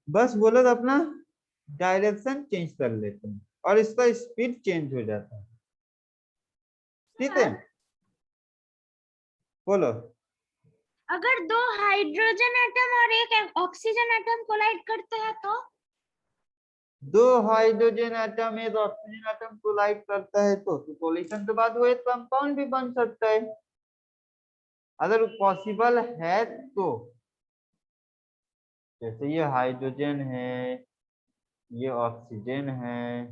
बस बोलो तो अपना डायरेक्शन चेंज कर लेते हैं और इसका स्पीड चेंज हो जाता है। ठीक है, बोलो। अगर दो हाइड्रोजन एटम और एक ऑक्सीजन एटम कोलाइड करते हैं तो दो हाइड्रोजन एटम एक ऑक्सीजन एटम कोलाइड करता है तो कोलिशन के बाद वो एक कंपाउंड भी बन सकता है, अगर पॉसिबल है तो। जैसे ये हाइड्रोजन है, ये ऑक्सीजन है,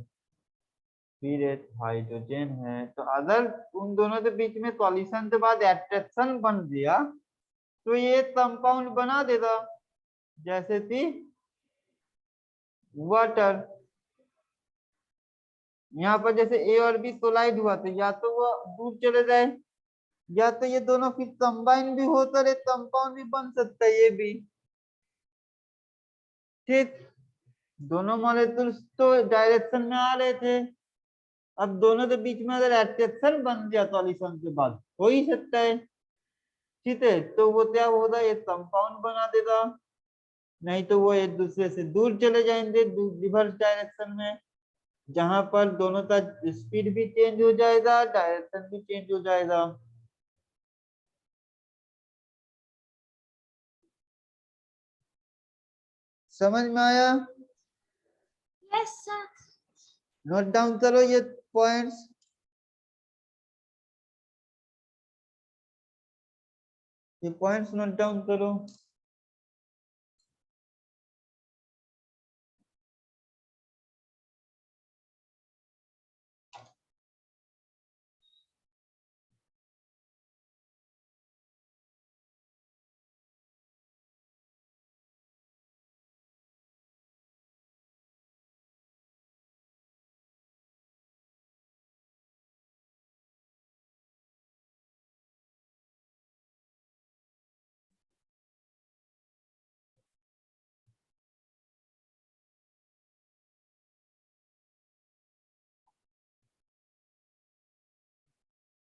फिर एक हाइड्रोजन है, तो अगर उन दोनों के बीच में कॉलिशन के बाद अट्रैक्शन बन गया तो ये कंपाउंड बना देगा, जैसे कि वाटर। यहाँ पर जैसे ए और बी कोलाइड हुआ तो या तो वो दूर चले जाए, या तो ये दोनों फिर कंबाइन भी होकर एक कंपाउंड भी बन सकता है ये भी। ठीक, दोनों मॉलिक्यूल्स तो डायरेक्शन में आ रहे थे, अब दोनों के बीच में अगर अट्रैक्शन बन गया सॉल्यूशन के बाद हो ही सकता है। ठीक है, तो वो क्या होगा, एक कंपाउंड बना देगा, नहीं तो वो एक दूसरे से दूर चले जाएंगे रिवर्स डायरेक्शन में, जहां पर दोनों का स्पीड भी चेंज हो जाएगा, डायरेक्शन भी चेंज हो जाएगा। समझ में आया? Yes sir. नोट डाउन करो ये पॉइंट्स। ये पॉइंट्स नोट डाउन करो।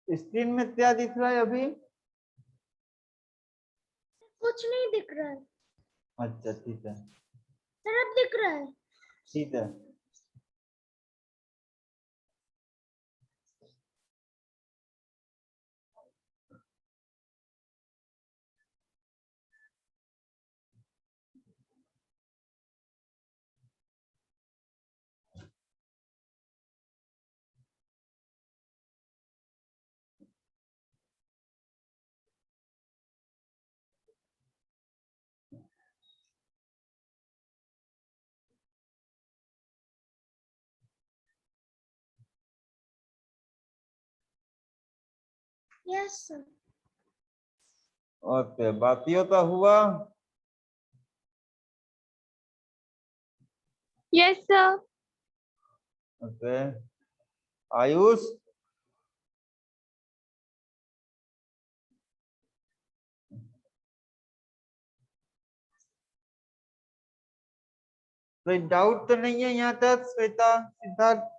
स्क्रीन में क्या दिख रहा है अभी? कुछ नहीं दिख रहा है अच्छा ठीक है, सर, अब दिख रहा है। ठीक है। Yes sir. ओके, बाकियों का हुआ? Yes, sir. ओके, आयुष? कोई डाउट तो नहीं है यहाँ तक? Shweta, Siddharth?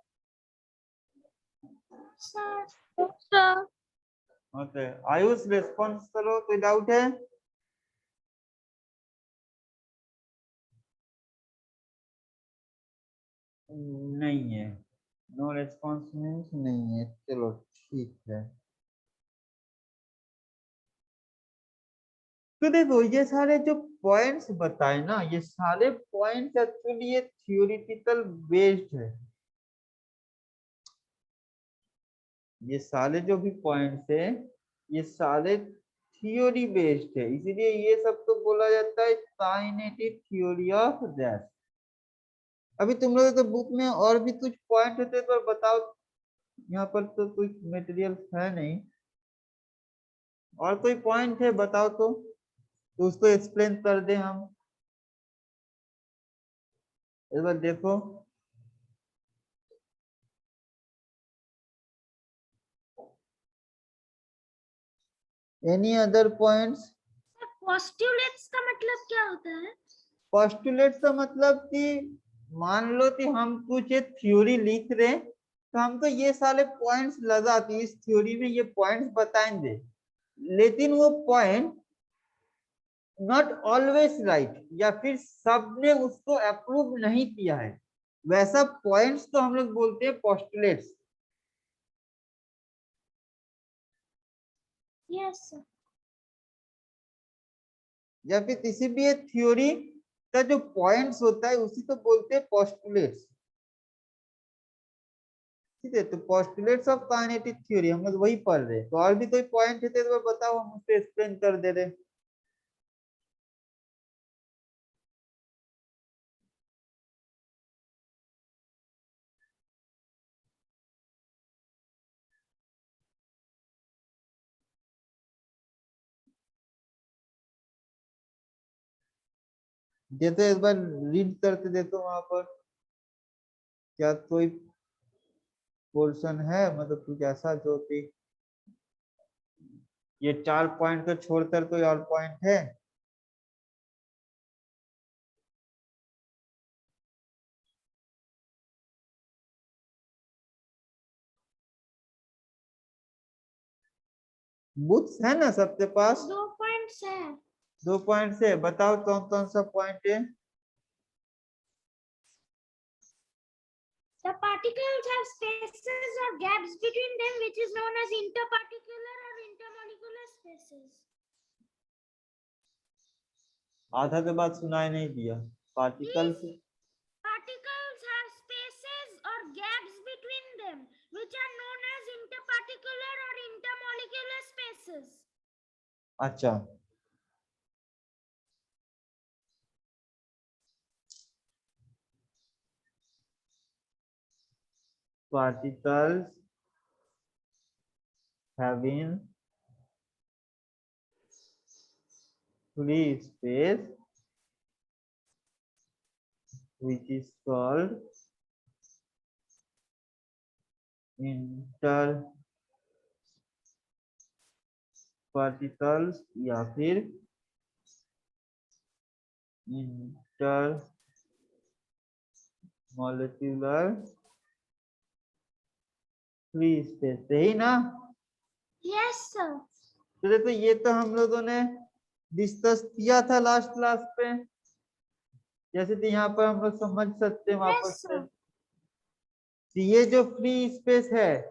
Sir Sir. Okay, Ayush response करो, कोई डाउट है? नहीं है, नो रिस्पॉन्स मीन्स नहीं है, चलो ठीक है। तो देखो ये सारे जो पॉइंट्स बताए ना, ये सारे पॉइंट्स एक्चुअली ये थियोरिटिकल बेस्ड है। ये सारे जो भी पॉइंट्स है ये सारे थियोरी बेस्ड है, इसीलिए ये सब तो बोला जाता है काइनेटिक थ्योरी ऑफ गैस। अभी तुम लोग तो बुक में और भी कुछ पॉइंट होते तो बताओ, यहाँ पर तो कुछ मटेरियल है नहीं, और कोई पॉइंट है बताओ तो उसको एक्सप्लेन कर दे हम। एक बार देखो, एनी अदर पॉइंट्स? पोस्टुलेट्स का मतलब क्या होता है? पोस्टुलेट का मतलब कि मान लो कि हम कुछ एक थ्योरी लिख रहे हैं, तो हम तो ये सारे पॉइंट्स लगाते इस थ्योरी में ये पॉइंट्स बताएंगे, लेकिन वो पॉइंट नॉट ऑलवेज राइट, या फिर सबने उसको अप्रूव नहीं किया है, वैसा पॉइंट्स तो हम लोग बोलते हैं पोस्टुलेट्स। Yes, sir. या फिर किसी भी एक थ्योरी का जो पॉइंट्स होता है उसी तो बोलते हैं पोस्टुलेट्स। ठीक है, तो पोस्टुलेट्स ऑफ काइनेटिक थ्योरी हम लोग वही पढ़ रहे हैं। तो और भी कोई पॉइंट है तो बताओ, हम उसको एक्सप्लेन कर दे रहे। जैसे एक बार रीड करके देखो वहां पर, क्या कोई पोर्शन है, मतलब कुछ ऐसा जो कि ये 4 पॉइंट को छोड़कर कोई और पॉइंट है? बुक्स है ना सबके पास? 2 points है। 2 पॉइंट है, बताओ कौन कौन सा पॉइंट है? The particles have spaces or gaps between them, which is known as interparticular or intermolecular spaces. आधा के बाद सुनाई नहीं दिया। Particles Particles have spaces or gaps between them, which are known as interparticular or intermolecular spaces. अच्छा, particles having free space which is called interparticles या फिर intermolecular फ्री स्पेस, सही ना? Yes, sir. तो देखो ये तो हम लोगों ने डिस्कस किया था लास्ट क्लास पे, जैसे कि यहाँ पर हम लोग समझ सकते हैं वापस Yes, से। sir. तो ये जो फ्री स्पेस है,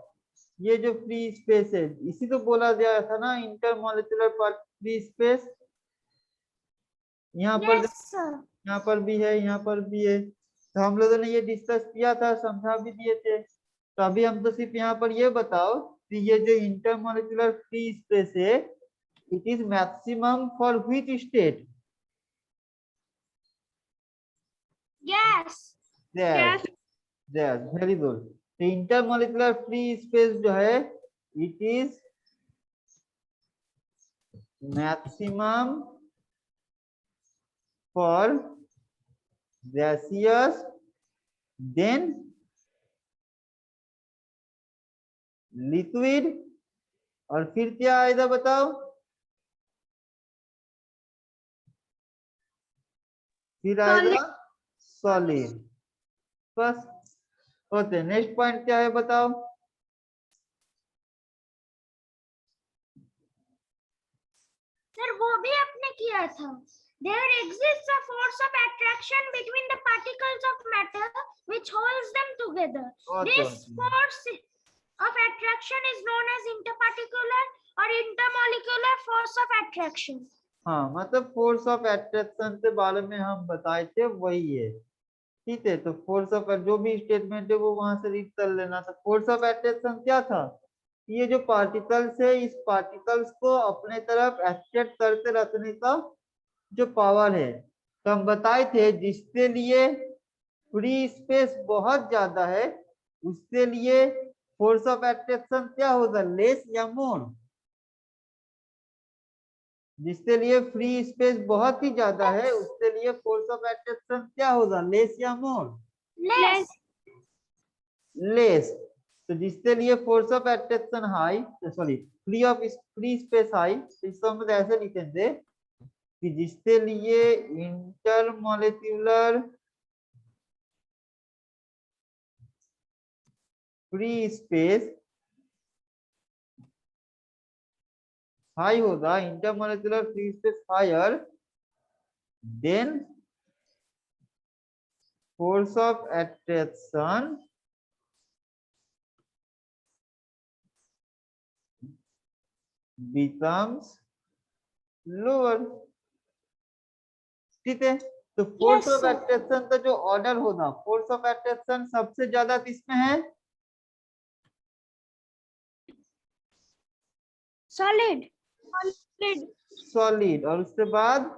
ये जो फ्री स्पेस है, इसी तो बोला गया था ना इंटरमोलिकुलर फ्री स्पेस। यहाँ पर Yes, sir. यहाँ पर भी है, यहाँ पर भी है, तो हम लोगों ने ये डिस्कस किया था, समझा भी दिए थे। तो अभी हम तो सिर्फ यहाँ पर ये बताओ कि ये जो इंटरमोलिकुलर फ्री स्पेस है, it is maximum for which state? Yes. Yes, yes, very good. तो इंटरमोलिकुलर फ्री स्पेस जो है, it is maximum for gaseous, then liquid, और फिर क्या आएगा बताओ? फिर आएगा सॉलिड। बस होते। नेक्स्ट पॉइंट क्या है बताओ? सर वो भी आपने किया था। There exists a force of attraction between the particles of matter which holds them together. This force of attraction is known as interparticular or intermolecular force of attraction. हाँ, मतलब फोर्स ऑफ अट्रैक्शन के बारे में हम बताए थे, वही है। ठीक है, तो फोर्स ऑफ, जो भी स्टेटमेंट है वो वहां से रीड कर लेना था। फोर्स ऑफ अट्रैक्शन क्या था? ये जो पार्टिकल्स है, इस पार्टिकल्स को अपने तरफ अट्रैक्ट करते रखने का जो पावर है, तो हम बताए थे जिसके लिए फ्री स्पेस बहुत ज्यादा है, उसके लिए फोर्स ऑफ अट्रैक्शन क्या होगा? लेस या मोर? जिसके लिए फ्री स्पेस बहुत ही ज्यादा है, उसके लिए फोर्स ऑफ अट्रैक्शन क्या होगा? लेस या मोर? Less. लेस। तो जिसके लिए force of attraction high, sorry free space high, इसको हम ऐसे लिखेंगे कि जिसके लिए इंटरमॉलिक्यूलर फ्री स्पेस हाई होगा, intermolecular free space higher than force of attraction becomes lower। ठीक है, तो force Yes, of sir. Attraction का जो ऑर्डर होगा, फोर्स ऑफ अट्रैक्शन सबसे ज्यादा किसमें है? Solid. Solid. सॉलिड, और उसके बाद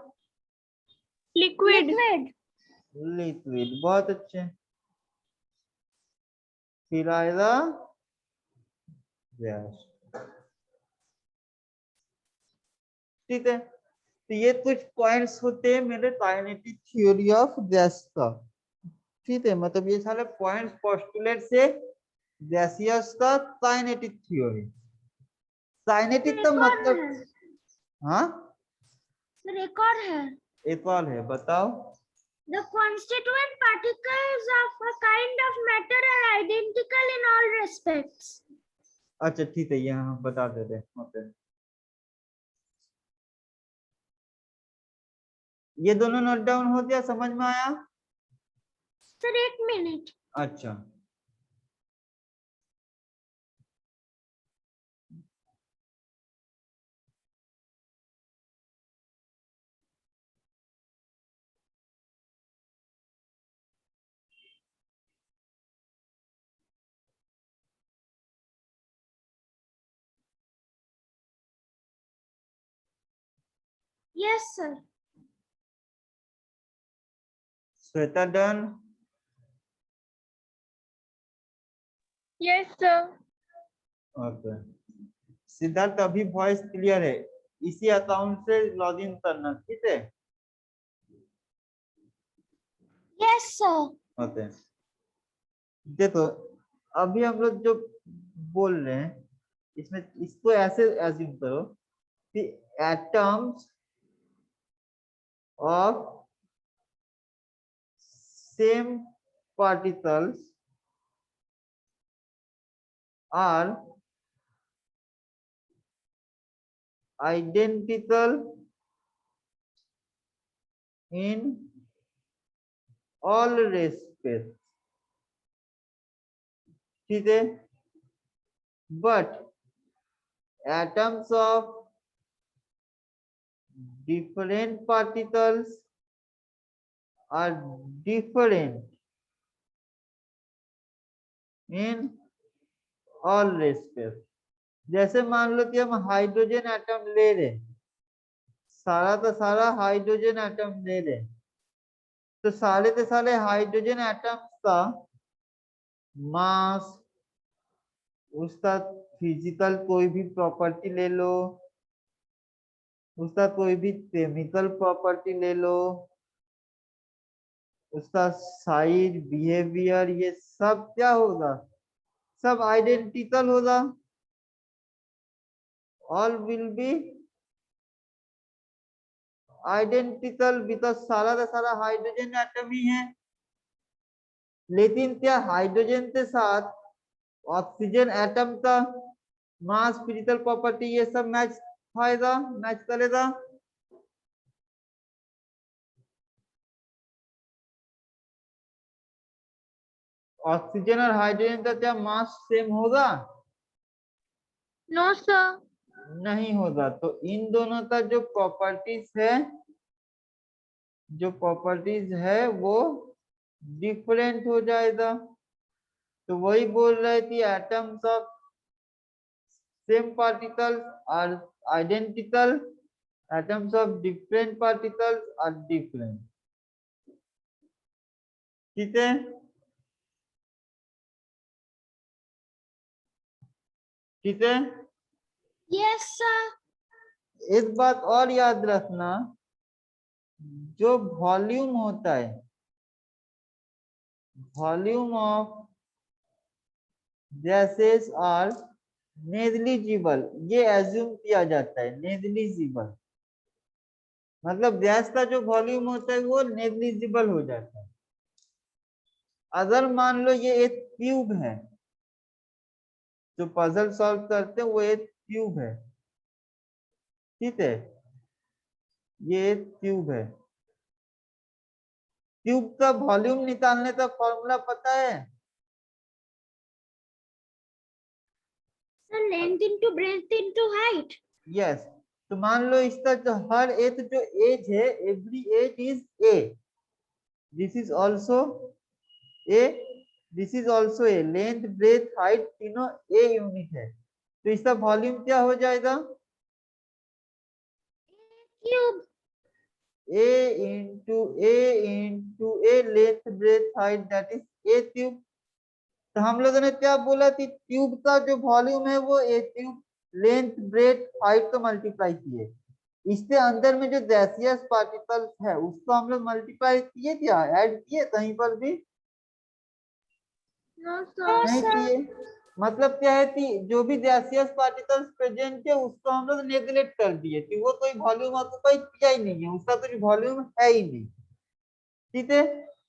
Liquid. Liquid. लिक्विड। बहुत अच्छे, फिर आएगा गैस। ठीक है, तो ये कुछ पॉइंट्स होते हैं मेरे काइनेटिक थ्योरी ऑफ गैस का। ठीक है, मतलब ये सारे पॉइंट्स पोस्टुलेट से गैसियस का काइनेटिक थ्योरी। काइनेटिक का एक और मतलब, है हाँ सर, एक और है। एक और है, बताओ। The constituent particles of a kind of matter are identical in all respects. अच्छा ठीक है, ये हम बता देते हैं। ओके, ये दोनों नोट डाउन हो गया, समझ में आया? सर एक मिनट। अच्छा, Yes sir. Shweta done? Yes, sir. Okay, Siddharth अभी वॉइस क्लियर है, इसी अकाउंट से लॉग इन करना, ठीक है? Yes sir. ओके, देखो अभी हम लोग जो बोल रहे हैं इसमें, इसको ऐसे एज्यूम करो कि atoms of same particles are identical in all respects, ठीक है? But atoms of different particles are different in all respects। जैसे मान लो कि हम हाइड्रोजन एटम ले रहे, सारा का सारा हाइड्रोजन एटम ले रहे, तो सारे के सारे हाइड्रोजन एटम्स का मास, उसका फिजिकल कोई भी प्रॉपर्टी ले लो, उसका कोई भी केमिकल प्रॉपर्टी ले लो, उसका साइज, बिहेवियर, ये सब क्या होगा? सब आइडेंटिकल होगा। All will be identical because सारा का सारा हाइड्रोजन एटम ही है। लेकिन क्या हाइड्रोजन के साथ ऑक्सीजन एटम का मास, फिजिकल प्रॉपर्टी, ये सब मैच होएगा, मैच करेगा? ऑक्सीजन और हाइड्रोजन का क्या मास सेम होगा? No, sir. नहीं होगा। तो इन दोनों का जो प्रॉपर्टीज है, वो डिफरेंट हो जाएगा। तो वही बोल रहे थे, atoms of same particles are identical, atoms of different particles are different. ठीक है? ठीक है, Yes sir. एक बात और याद रखना, जो वॉल्यूम होता है, volume of gases are negligible, ये एज्यूम किया जाता है, नेग्लिजिबल। मतलब गैस का जो वॉल्यूम होता है वो नेग्लिजिबल हो जाता है। अगर मान लो ये एक ट्यूब है, जो पजल सॉल्व करते हैं वो एक ट्यूब है, ठीक है, ये एक ट्यूब है। ट्यूब का वॉल्यूम निकालने का फॉर्मूला पता है? Sir, length into breadth into height. Yes. तो मान लो इसका जो हर एक जो एज है, every edge is a, this is also a, this is also a, length breadth height तीनों ए यूनिट है। तो इसका वॉल्यूम क्या हो जाएगा? Cube. A length breadth height that is a tube. तो हम लोगों ने क्या बोला कि ट्यूब का जो वॉल्यूम है वो ए ट्यूब, लेंथ ब्रेथ हाइट तो मल्टीप्लाई किए, इसके अंदर में जो गैसियस पार्टिकल्स है उसको हम लोग मल्टीप्लाई किए, क्या ऐड किए कहीं पर भी? No, No, sir. नहीं sir. किए। मतलब क्या है कि जो भी गैसियस पार्टिकल्स प्रेजेंट है उसको हम लोग नेग्लेक्ट कर दिए कि वो कोई वॉल्यूम ऑक्यूपाई किया ही नहीं है, उसका कुछ वॉल्यूम है ही नहीं, ठीक है।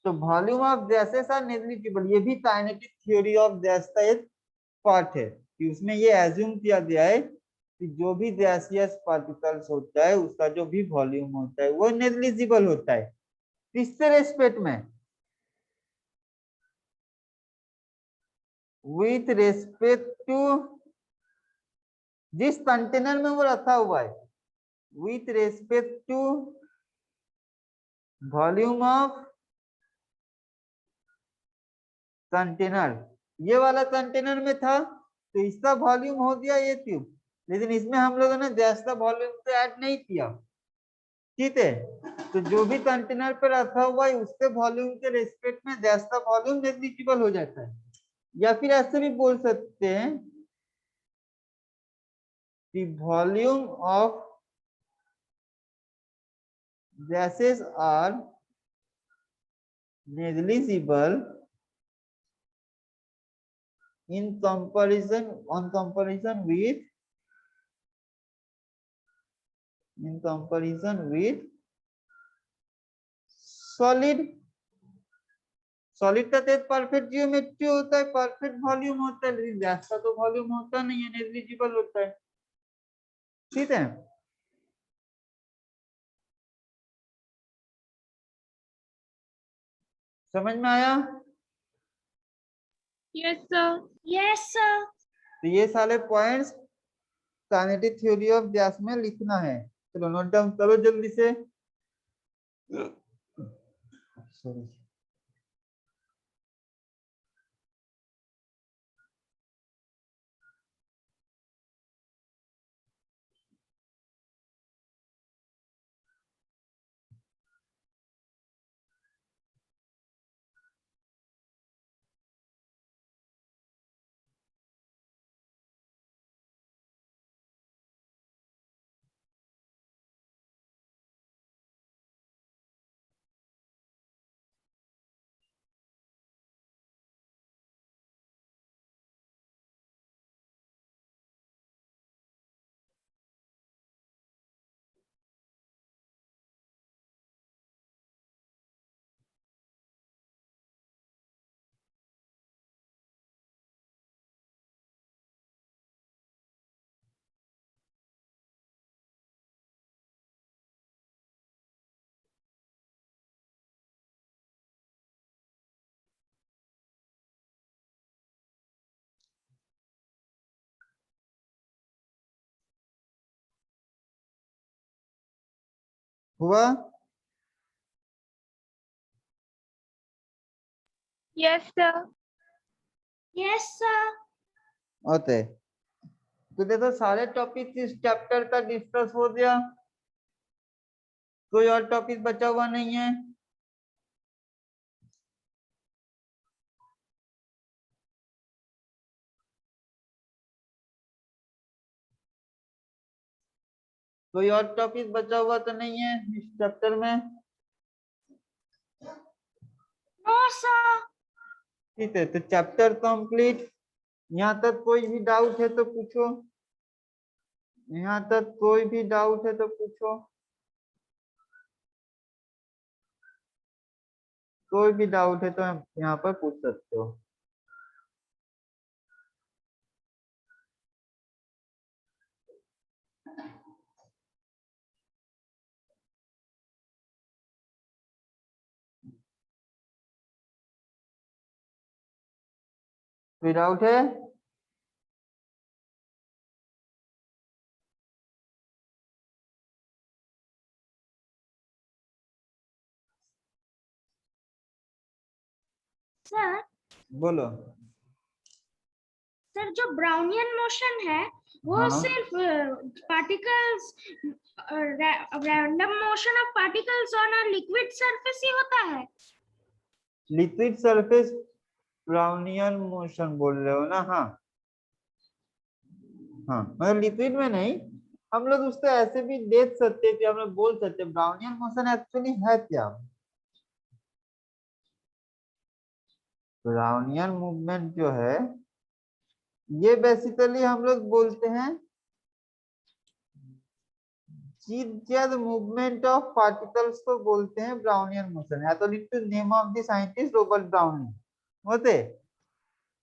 तो volume of gases are negligible, ये भी काइनेटिक थ्योरी ऑफ गैस का एक पार्ट है कि उसमें ये एज्यूम किया गया है कि जो भी गैसियस पार्टिकल्स होता है उसका जो भी वॉल्यूम होता है वो नेग्लिजिबल होता है। किससे रेस्पेक्ट में? विथ रेस्पेक्ट टू जिस कंटेनर में वो रखा हुआ है, with respect to volume of container. ये वाला कंटेनर में था तो इसका वॉल्यूम हो गया ये ट्यूब, लेकिन इसमें हम लोगों ने गैस का वॉल्यूम तो ऐड नहीं किया, ठीक है। तो जो भी कंटेनर पे रखा हुआ है उसके वॉल्यूम के रेस्पेक्ट में गैस का वॉल्यूम नेग्लिजिबल हो जाता है। या फिर ऐसे भी बोल सकते हैं कि volume of gases are negligible in comparison with solid। Solid का तो परफेक्ट जियोमेट्री होता है, परफेक्ट वॉल्यूम होता है, लेकिन गैस का तो वॉल्यूम होता नहीं है, नेग्लिजिबल होता है, ठीक है। समझ में आया? Yes, sir. Yes, sir. तो ये सारे points kinetic theory of gas में लिखना है। चलो नोट डाउन करो जल्दी से। सॉरी, हुआ? Yes, sir. Yes, sir. होते तो देखो सारे टॉपिक इस चैप्टर का डिस्कस हो गया, कोई और टॉपिक बचा हुआ नहीं है। कोई और टॉपिक बचा हुआ तो नहीं है इस चैप्टर में? No, sir. ठीक है, तो चैप्टर कंप्लीट। यहाँ तक कोई भी डाउट है तो पूछो, यहाँ तक कोई भी डाउट है तो पूछो। कोई भी डाउट है तो हम यहाँ पर पूछ सकते हो। कोई डाउट है? सर बोलो। सर जो ब्राउनियन मोशन है वो हाँ। सिर्फ particles random motion of particles on a liquid surface ही होता है। लिक्विड सरफेस ब्राउनियन मोशन बोल रहे हो ना? हाँ हाँ, मतलब लिक्विड में नहीं, हम लोग उसको ऐसे भी देख सकते थे, हम लोग बोल सकते ब्राउनियन मोशन एक्चुअली है क्या। ब्राउनियन मूवमेंट जो है ये बेसिकली हम लोग बोलते हैं जिगजैग मूवमेंट ऑफ पार्टिकल्स को बोलते हैं Brownian motion, according to name of the scientist Robert Browning होते।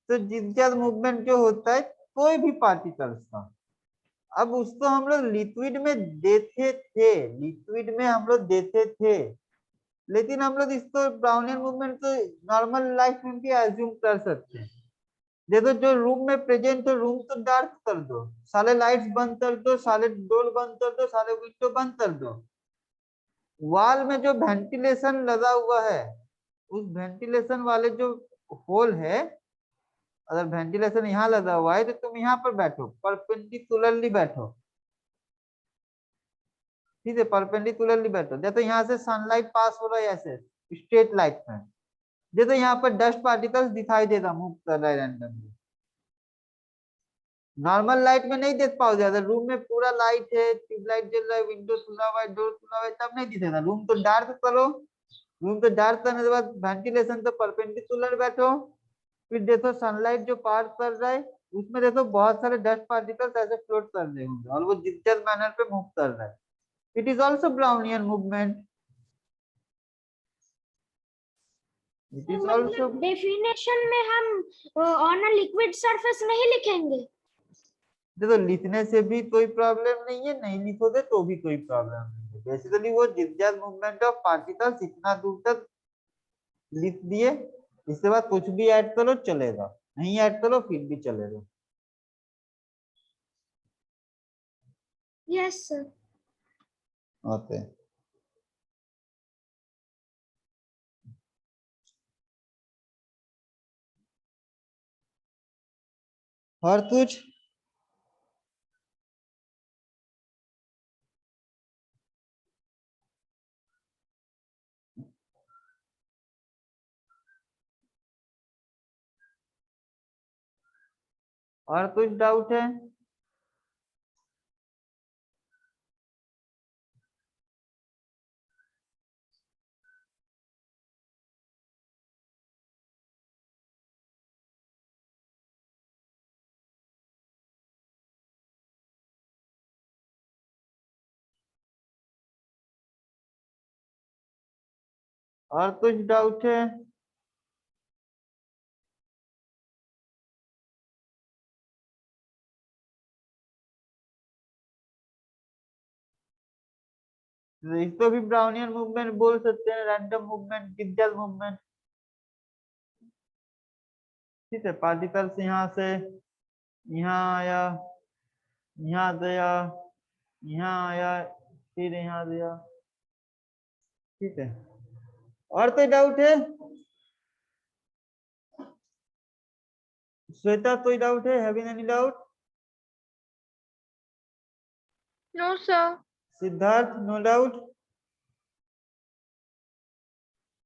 तो जिगजैग मूवमेंट जो होता है कोई भी पार्टिकल्स का, अब उसको हम लोग लिक्विड में देखे थे, लिक्विड में हम लोग देखे थे, लेकिन हम लोग इसको ब्राउनियन मूवमेंट तो नॉर्मल लाइफ में भी एज्यूम कर सकते हैं। देखो जो रूम में प्रेजेंट हो, रूम तो डार्क कर दो, सारे लाइट्स बंद कर दो, सारे डोर बंद कर दो, सारे विंडो बंद कर दो, वॉल में जो वेंटिलेशन लगा हुआ है उस वेंटिलेशन वाले जो होल है, अगर वेंटिलेशन यहाँ लगा हुआ है तो तुम यहाँ पर बैठो, परपेंडिकुलरली बैठो, ठीक है, परपेंडिकुलरली बैठो। देखो यहाँ से सनलाइट पास हो रहा है ऐसे स्ट्रेट लाइट में, देखो यहाँ पर डस्ट पार्टिकल्स दिखाई देगा, मूव कर रहा है रैंडमली। नॉर्मल लाइट में नहीं देख पाओगे, अगर रूम में पूरा लाइट है, ट्यूबलाइट जल रहा है, विंडो खुला हुआ है, डोर खुला हुआ है, तब नहीं दिखेगा। रूम तो डार्क करो, रूम तो डार्क करने के बाद वेंटिलेशन तो परपेंडिकुलर बैठो, फिर देखो सनलाइट जो पास कर रहा है उसमें देखो बहुत सारे डस्ट पार्टिकल्स ऐसे फ्लोट कर रहे होंगे और वो जिगजैग मैनर पे मूव कर रहा है। It is also Brownian movement, it is also. मतलब डेफिनेशन में हम ऑन अ लिक्विड सरफेस नहीं लिखेंगे? देखो लिखने से भी कोई प्रॉब्लम नहीं है, नहीं लिखोगे तो भी कोई प्रॉब्लम नहीं है। बेसिकली वो जिगजैग मूवमेंट ऑफ पार्टिकल्स इतना दूर तक लिख दिए, इसके बाद कुछ भी ऐड करो चलेगा, नहीं ऐड करो फिर भी चलेगा। Yes sir. ओके। और कुछ? और कुछ डाउट है? और कुछ डाउट है? तो इसको भी ब्राउनियन मूवमेंट बोल सकते हैं, रैंडम मूवमेंट, जिगजैग मूवमेंट। ठीक है, पार्टिकल्स यहाँ से यहाँ आया, यहाँ गया, यहाँ आया, फिर यहाँ गया, ठीक है। और कोई डाउट है? श्वेता कोई डाउट है? Having any doubt? No, sir. Siddharth no doubt?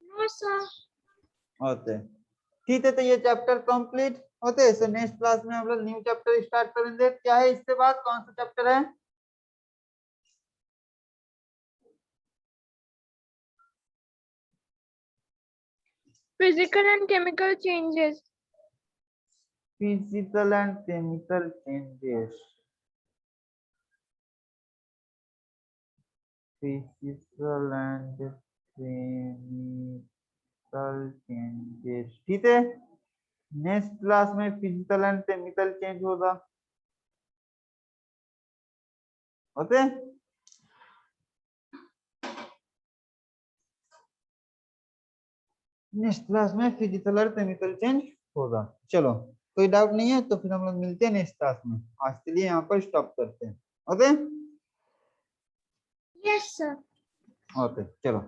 No sir. Okay, ठीक है, तो ये चैप्टर कंप्लीट होते हैं। सो नेक्स्ट क्लास में हम लोग न्यू चैप्टर स्टार्ट करेंगे। क्या है इसके बाद, कौन सा चैप्टर है? Physical and chemical changes. Physical and chemical changes, physical and chemical chemical changes, ठीक है। नेक्स्ट क्लास में फिजिकल एंड केमिकल चेंज होगा, ओके। नेक्स्ट क्लास में फिजिकल और केमिकल चेंज होगा। चलो कोई डाउट नहीं है तो फिर हम लोग मिलते हैं नेक्स्ट क्लास में। आज के लिए यहाँ पर स्टॉप करते हैं, ओके। Yes, sir. ओके चलो।